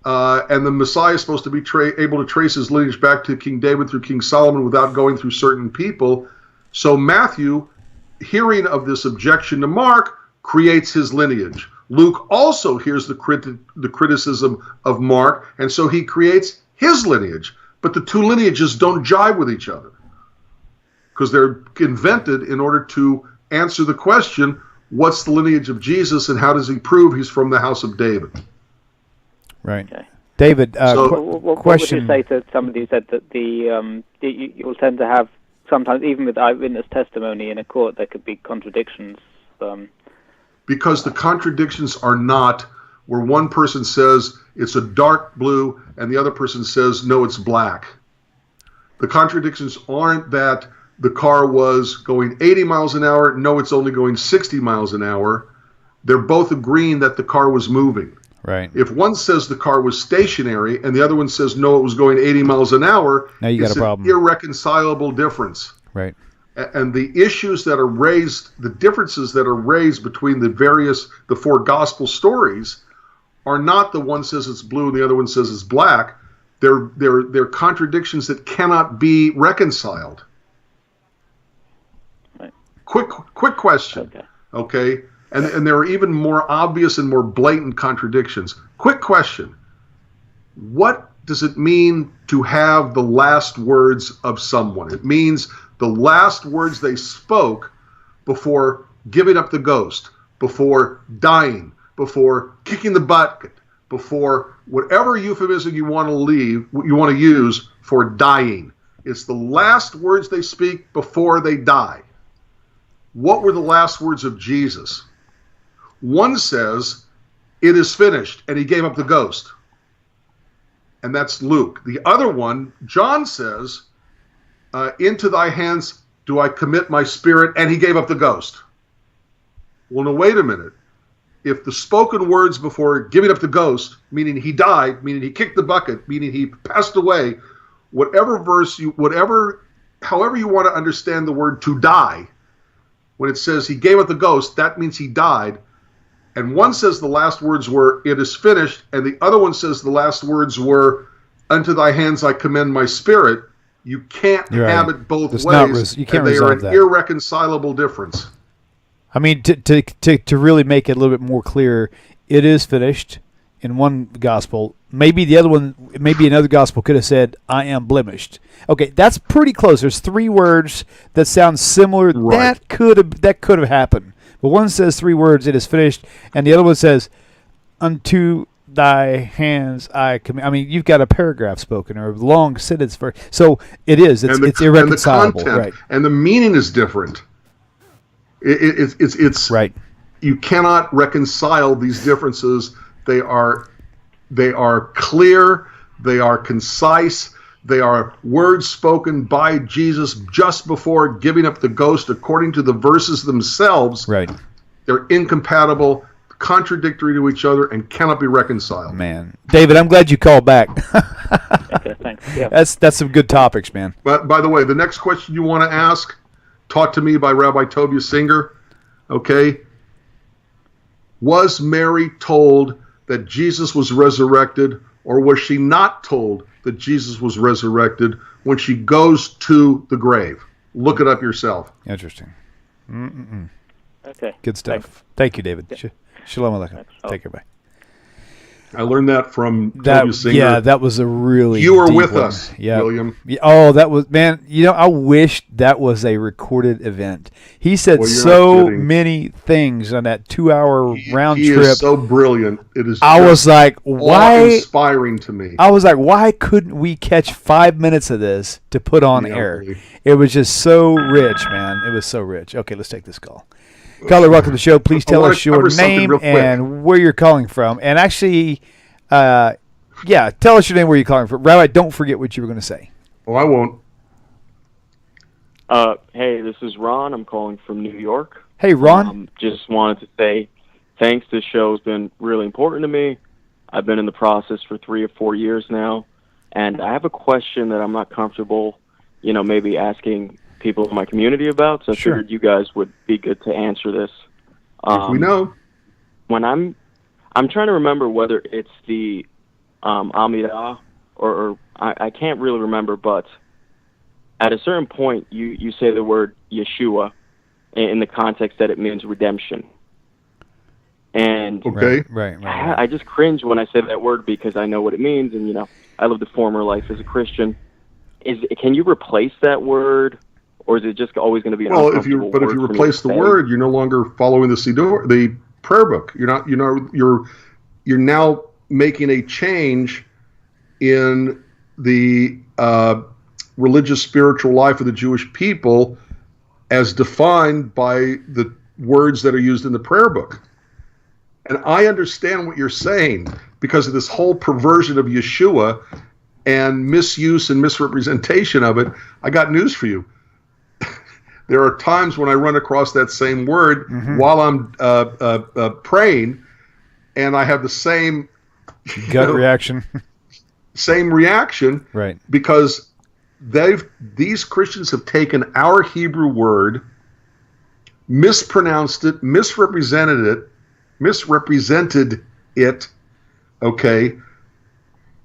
and the Messiah is supposed to be able to trace his lineage back to King David through King Solomon without going through certain people. So Matthew, hearing of this objection to Mark, creates his lineage. Luke also hears the criticism of Mark, and so he creates his lineage. But the two lineages don't jive with each other, because they're invented in order to answer the question, what's the lineage of Jesus, and how does he prove he's from the house of David? Right. Okay. David, what would you say to somebody who said that you'll tend to have, sometimes even with eyewitness testimony in a court, there could be contradictions? Because the contradictions are not where one person says it's a dark blue and the other person says, no, it's black. The contradictions aren't that the car was going 80 miles an hour, no, it's only going 60 miles an hour. They're both agreeing that the car was moving. Right. If one says the car was stationary and the other one says, no, it was going 80 miles an hour, now you got a problem. It's an irreconcilable difference. Right. And the issues that are raised, the differences that are raised between the four gospel stories are not the one says it's blue and the other one says it's black. They're contradictions that cannot be reconciled. Right. Quick question. Okay. And there are even more obvious and more blatant contradictions. Quick question. What does it mean to have the last words of someone? It means the last words they spoke before giving up the ghost, before dying, before kicking the bucket, before whatever euphemism you want to use for dying. It's the last words they speak before they die. What were the last words of Jesus? One says, it is finished, and he gave up the ghost. And that's Luke. The other one, John says, into thy hands do I commit my spirit, and he gave up the ghost. Well, no, wait a minute. If the spoken words before giving up the ghost, meaning he died, meaning he kicked the bucket, meaning he passed away, however you want to understand the word to die, when it says he gave up the ghost, that means he died. And one says the last words were, it is finished, and the other one says the last words were, unto thy hands I commend my spirit. You can't have it both ways, you can't and they are an that. irreconcilable difference. I mean, to really make it a little bit more clear, it is finished in one gospel. Maybe the other one, maybe another gospel could have said, I am blemished. Okay, that's pretty close. There's three words that sound similar. Right. That could have happened. But one says three words, it is finished, and the other one says, unto thy hands I commit. I mean, you've got a paragraph spoken or a long sentence so it is. It's irreconcilable, and the content, right? And the meaning is different. It's right. You cannot reconcile these differences. They are clear. They are concise. They are words spoken by Jesus just before giving up the ghost according to the verses themselves. Right. They're incompatible, contradictory to each other, and cannot be reconciled. Man. David, I'm glad you called back. Okay, thanks. Yeah. That's some good topics, man. But by the way, the next question you want to ask, taught to me by Rabbi Tovia Singer, okay? Was Mary told that Jesus was resurrected, or was she not told that Jesus was resurrected when she goes to the grave? Look it up yourself. Interesting. Okay. Good stuff. Thanks. Thank you, David. Yeah. Shalom Aleichem. Thanks. Take care. Bye. I learned that from Tovia Singer. Yeah, that was a really You were deep with one. us, Yeah. William. Yeah, oh, that was, man, I wish that was a recorded event. He said Well, you're so not kidding. many things on that 2-hour round He trip. is so brilliant. It is I was like, why? inspiring to me. I was like, why couldn't we catch 5 minutes of this to put on Yeah, air? really. It was just so rich, man. It was so rich. Okay, let's take this call. Caller, welcome to the show. Please tell wanna us your cover something name real quick. and where you're calling from. And actually, tell us your name, where you're calling from. Rabbi, don't forget what you were going to say. Oh, I won't. Hey, this is Ron. I'm calling from New York. Hey, Ron. Just wanted to say thanks. This show has been really important to me. I've been in the process for 3 or 4 years now, and I have a question that I'm not comfortable, maybe asking people in my community about, so I Sure. figured you guys would be good to answer this. If we know. When I'm trying to remember whether it's the Amidah or I can't really remember, but at a certain point you say the word Yeshua in the context that it means redemption. And Okay. Right. I just cringe when I say that word because I know what it means, and I lived a former life as a Christian. Can you replace that word, or is it just always going to be an Well, if you uncomfortable word for me to replace the say? word, you're no longer following the prayer book. You're now making a change in the religious spiritual life of the Jewish people as defined by the words that are used in the prayer book. And I understand what you're saying because of this whole perversion of Yeshua and misuse and misrepresentation of it. I got news for you. There are times when I run across that same word while I'm praying, and I have the same Gut reaction. same reaction, Right. because these Christians have taken our Hebrew word, mispronounced it, misrepresented it, okay,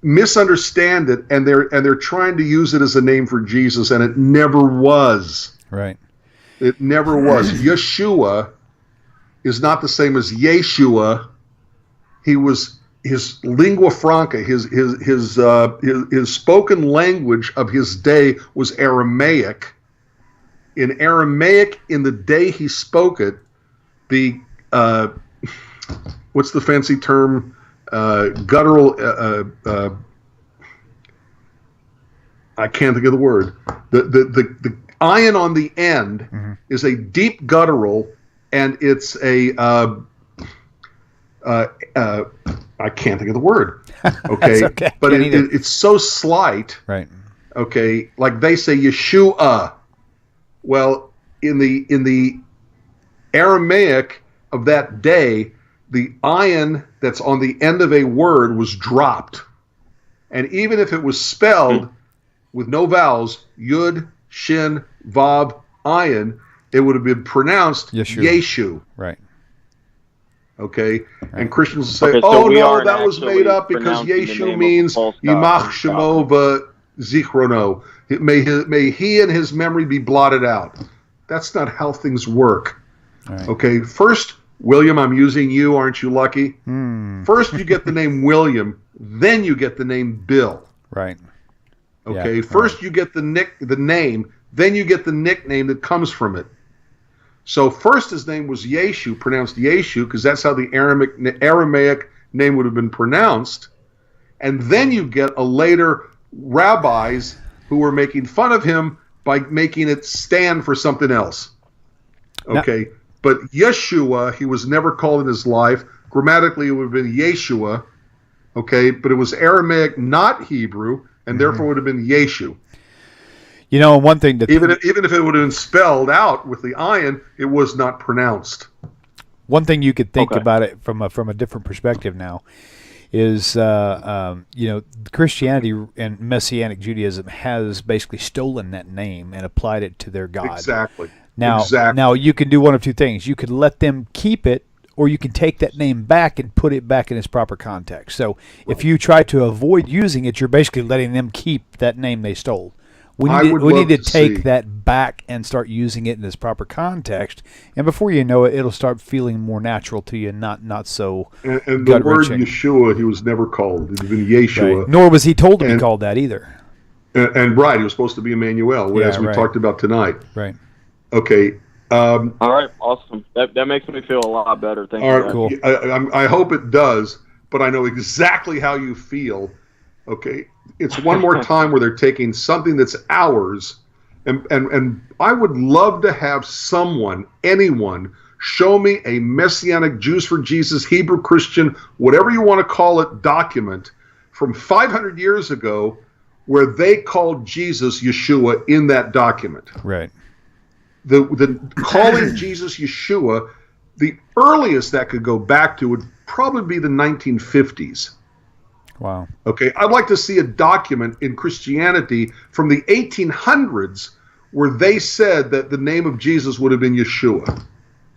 misunderstand it, and they're trying to use it as a name for Jesus, and it never was. Right. It never was. Yeshua is not the same as Yeshua. His lingua franca, his spoken language of his day was Aramaic. In Aramaic, in the day he spoke it, the what's the fancy term? Guttural. I can't think of the word. The ion on the end is a deep guttural, and it's a I can't think of the word. Okay, okay. But Can't either. it's so slight. Right. Okay, like they say Yeshua. Well, in the Aramaic of that day, the ion that's on the end of a word was dropped, and even if it was spelled with no vowels, Yud, Shin, Vav, Ayin, it would have been pronounced Yeshu. Right. Okay, and Christians will say, Okay, so "Oh we no, aren't that was actually made up because pronouncing the name Yeshu of means a false god. Yimach Shemo v'Zichrono. May he and his memory be blotted out." That's not how things work. Right. Okay, first, William, I'm using you. Aren't you lucky? First, you get the name William, then you get the name Bill. Right. Okay, Yeah, first you get the name, then you get the nickname that comes from it. So first his name was Yeshu, pronounced Yeshu, because that's how the Aramaic name would have been pronounced. And then you get a later rabbis who were making fun of him by making it stand for something else. Okay, but Yeshua, he was never called in his life. Grammatically, it would have been Yeshua. Okay, but it was Aramaic, not Hebrew, and therefore would have been Yeshu. You know, one thing that Even if it would have been spelled out with the ayin, it was not pronounced. one thing you could think Okay. about it from a different perspective now is Christianity and Messianic Judaism has basically stolen that name and applied it to their God. Exactly. Now you can do one of two things. You could let them keep it, or you can take that name back and put it back in its proper context. So if you try to avoid using it, you're basically letting them keep that name they stole. We need to take that back and start using it in its proper context, and before you know it, it'll start feeling more natural to you, not so And the word gut-wrenching. Yeshua, he was never called. It had been Yeshua. Right. Nor was he told to be And- called that either. And right, he was supposed to be Emmanuel, Yeah, as we right. talked about tonight. Right. Okay. All right, awesome. That makes me feel a lot better. Thank you. All right, Cool. I hope it does, but I know exactly how you feel. Okay, it's one more time where they're taking something that's ours, and I would love to have anyone, show me a Messianic Jews for Jesus, Hebrew Christian, whatever you want to call it, document from 500 years ago where they called Jesus Yeshua in that document. Right. The calling Jesus Yeshua, the earliest that could go back to would probably be the 1950s. Wow. Okay, I'd like to see a document in Christianity from the 1800s where they said that the name of Jesus would have been Yeshua.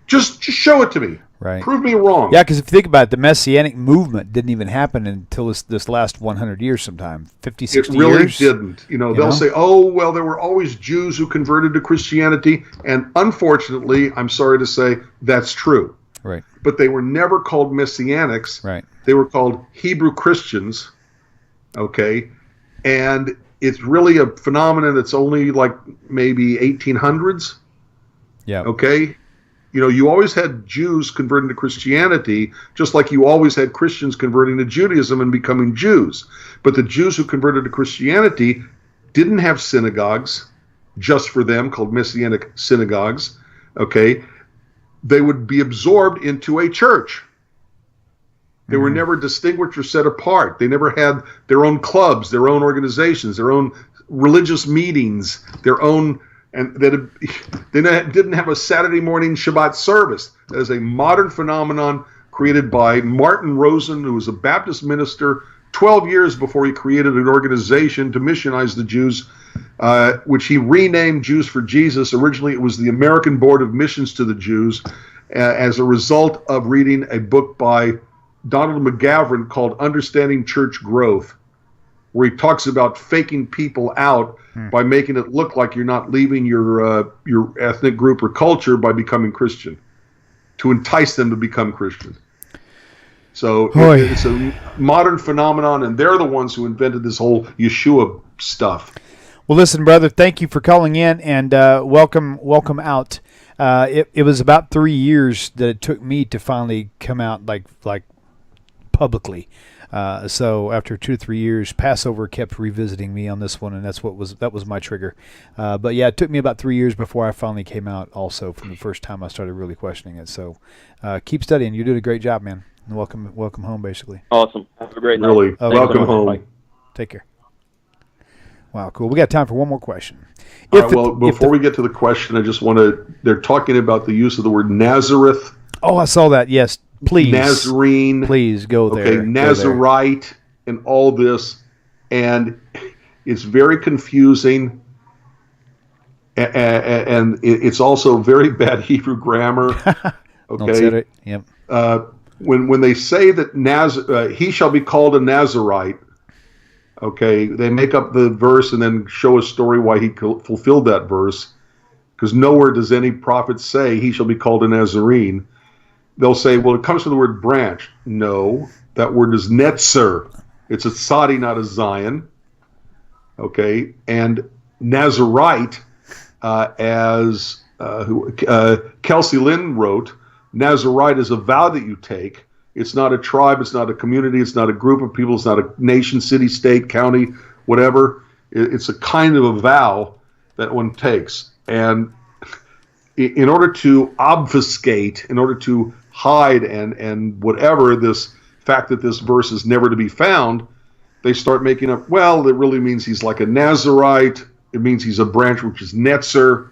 Just show it to me. Right. Prove me wrong. Yeah, because if you think about it, the Messianic movement didn't even happen until this last 100 years sometime, 50, It 60 really years. didn't. They'll say, oh, well, there were always Jews who converted to Christianity. And unfortunately, I'm sorry to say, that's true. Right. But they were never called Messianics. Right. They were called Hebrew Christians. Okay. And it's really a phenomenon that's only like maybe 1800s. Yeah. Okay. You always had Jews converting to Christianity, just like you always had Christians converting to Judaism and becoming Jews. But the Jews who converted to Christianity didn't have synagogues just for them, called Messianic synagogues. Okay. They would be absorbed into a church. They were never distinguished or set apart. They never had their own clubs, their own organizations, their own religious meetings, their own, and they didn't have a Saturday morning Shabbat service. That is a modern phenomenon created by Martin Rosen, who was a Baptist minister 12 years before he created an organization to missionize the Jews, which he renamed Jews for Jesus. Originally, it was the American Board of Missions to the Jews, as a result of reading a book by Donald McGavran called Understanding Church Growth, where he talks about faking people out by making it look like you're not leaving your ethnic group or culture by becoming Christian, to entice them to become Christian. So it's a modern phenomenon, and they're the ones who invented this whole Yeshua stuff. Well, listen, brother, thank you for calling in, and welcome out. It was about 3 years that it took me to finally come out like publicly. So after 2 to 3 years, Passover kept revisiting me on this one, and that was my trigger. But yeah, it took me about 3 years before I finally came out. Also, from the first time I started really questioning it. So keep studying. You're doing a great job, man. And welcome home, basically. Awesome. Have a great night. Really, Oh, welcome thanks so home. Bye. Take care. Wow, cool. We got time for one more question. All right, well, before we get to the question, I just want to. They're talking about the use of the word Nazareth. Oh, I saw that. Yes, please. Nazarene. Please go there. Okay, Go there. Nazarite and all this, and it's very confusing, and it's also very bad Hebrew grammar. Don't say Okay, it. Yep. when they say that he shall be called a Nazarite, okay, they make up the verse and then show a story why he fulfilled that verse, because nowhere does any prophet say he shall be called a Nazarene. They'll say, well, it comes from the word branch. No, that word is netzer. It's a tzadi, not a zion. Okay, and Nazarite, as Kelsey Lynn wrote, Nazarite is a vow that you take. It's not a tribe, it's not a community, it's not a group of people, it's not a nation, city, state, county, whatever. It's a kind of a vow that one takes. And in order to obfuscate, in order to hide and whatever this fact that this verse is never to be found, they start making up, well, it really means he's like a Nazarite. It means he's a branch which is Netzer.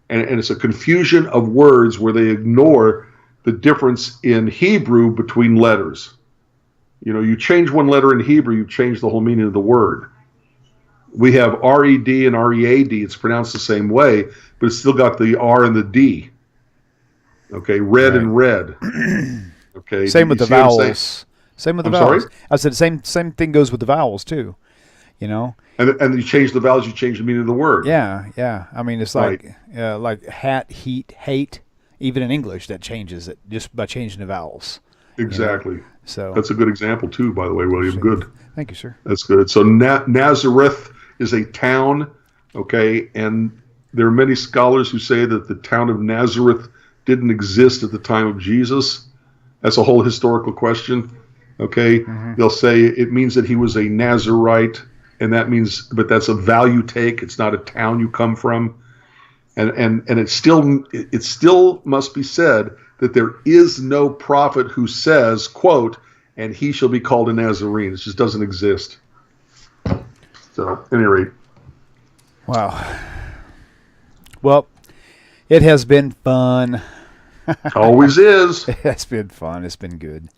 And it's a confusion of words where they ignore the difference in Hebrew between letters. You change one letter in Hebrew, you change the whole meaning of the word. We have R-E-D and R-E-A-D. It's pronounced the same way, but it's still got the R and the D. Okay, red and red. Okay. Same with the vowels. Same with the vowels. Sorry? I said same thing goes with the vowels too. And you change the vowels, you change the meaning of the word. Yeah. I mean, it's like hat, heat, hate. Even in English, that changes it just by changing the vowels. Exactly. So that's a good example too, by the way, William. Good. Thank you, sir. That's good. So Nazareth is a town, okay, and there are many scholars who say that the town of Nazareth didn't exist at the time of Jesus. That's a whole historical question, okay? Mm-hmm. They'll say it means that he was a Nazarite, and that means, but that's a value take. It's not a town you come from, and it still must be said that there is no prophet who says, quote, and he shall be called a Nazarene. It just doesn't exist. So, at any rate. Wow. Well, it has been fun. Always is. It's been fun. It's been good.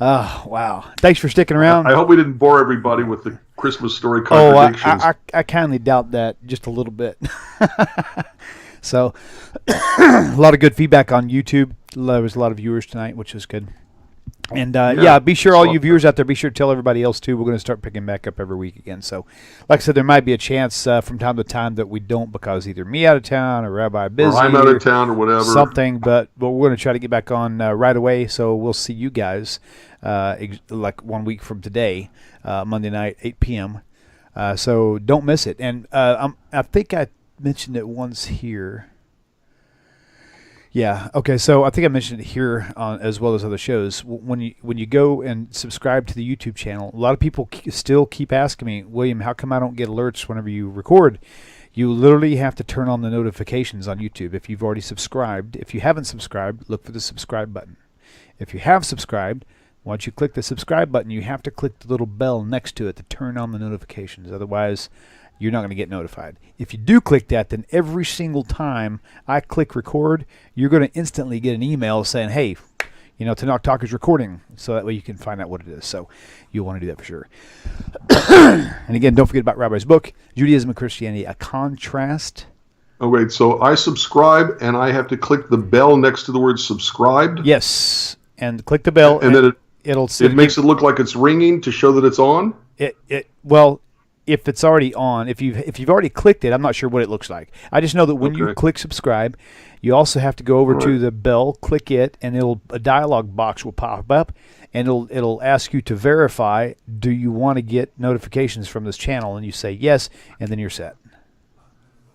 Oh, wow. Thanks for sticking around. I hope we didn't bore everybody with the Christmas story contradictions. I kindly doubt that just a little bit. So, a lot of good feedback on YouTube. There was a lot of viewers tonight, which is good. And, be sure, all you viewers out there, be sure to tell everybody else, too. We're going to start picking back up every week again. So, like I said, there might be a chance from time to time that we don't because either me out of town or Rabbi busy. Or I'm out of town or whatever. Something, but we're going to try to get back on right away. So, we'll see you guys like 1 week from today, Monday night, 8 p.m. So, don't miss it. And I think I mentioned it once here. Yeah. Okay. So I think I mentioned it here as well as other shows. When you go and subscribe to the YouTube channel, a lot of people still keep asking me, William, how come I don't get alerts whenever you record? You literally have to turn on the notifications on YouTube if you've already subscribed. If you haven't subscribed, look for the subscribe button. If you have subscribed, once you click the subscribe button, you have to click the little bell next to it to turn on the notifications. Otherwise, you're not going to get notified. If you do click that, then every single time I click record, you're going to instantly get an email saying, hey, Tanakh Talk is recording. So that way you can find out what it is. So you'll want to do that for sure. And again, don't forget about Rabbi's book, Judaism and Christianity, A Contrast. Oh, wait. So I subscribe, and I have to click the bell next to the word subscribed? Yes. And click the bell. And then it makes it look like it's ringing to show that it's on? Well, if it's already on, if you've already clicked it, I'm not sure what it looks like. I just know that when you click subscribe, you also have to go over to the bell, click it, and a dialog box will pop up, and it'll ask you to verify, do you want to get notifications from this channel? And you say yes, and then you're set.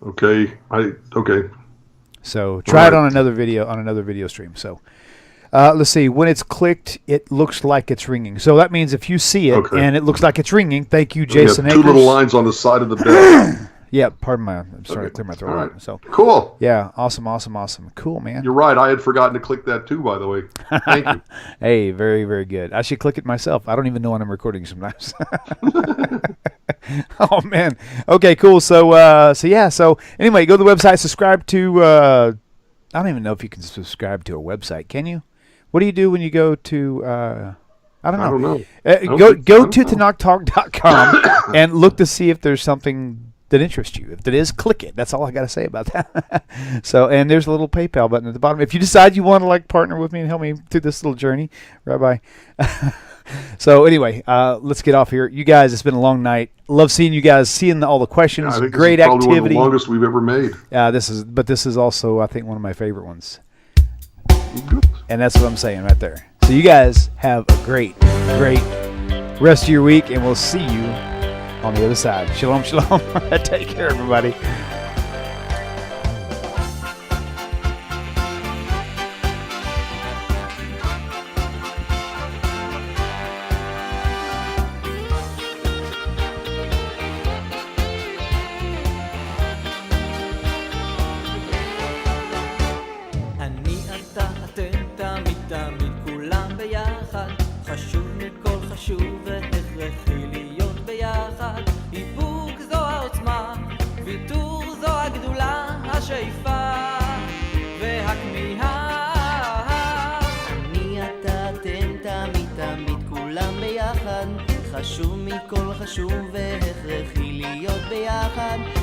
Okay. So try it on another video stream. So let's see. When it's clicked, it looks like it's ringing. So that means if you see it and it looks like it's ringing, thank you, Jason. We have two little lines on the side of the bell. Yeah, pardon my. I'm starting to clear my throat. Right. So cool. Yeah, awesome. Cool, man. You're right. I had forgotten to click that too, by the way. Thank you. Hey, very, very good. I should click it myself. I don't even know when I'm recording sometimes. Oh man. Okay, cool. So anyway, go to the website. Subscribe to. I don't even know if you can subscribe to a website. Can you? What do you do when you go to? I don't know. Go to TanakhTalk.com and look to see if there's something that interests you. If it is, click it. That's all I got to say about that. So, and there's a little PayPal button at the bottom. If you decide you want to partner with me and help me through this little journey, Rabbi. So anyway, let's get off here. You guys, it's been a long night. Love seeing you guys, seeing all the questions. I think Great this is probably activity. One of the longest we've ever made. This is also, I think, one of my favorite ones. And that's what I'm saying right there. So you guys have a great, great rest of your week, and we'll see you on the other side. Shalom, shalom. Take care, everybody. אני אתה אתם תמיד תמיד כולם ביחד חשוב השאיפה והכמיהה. אני אתה אתם תמיד תמיד כולם ביחד, חשוב מכל חשוב והכרחי להיות ביחד.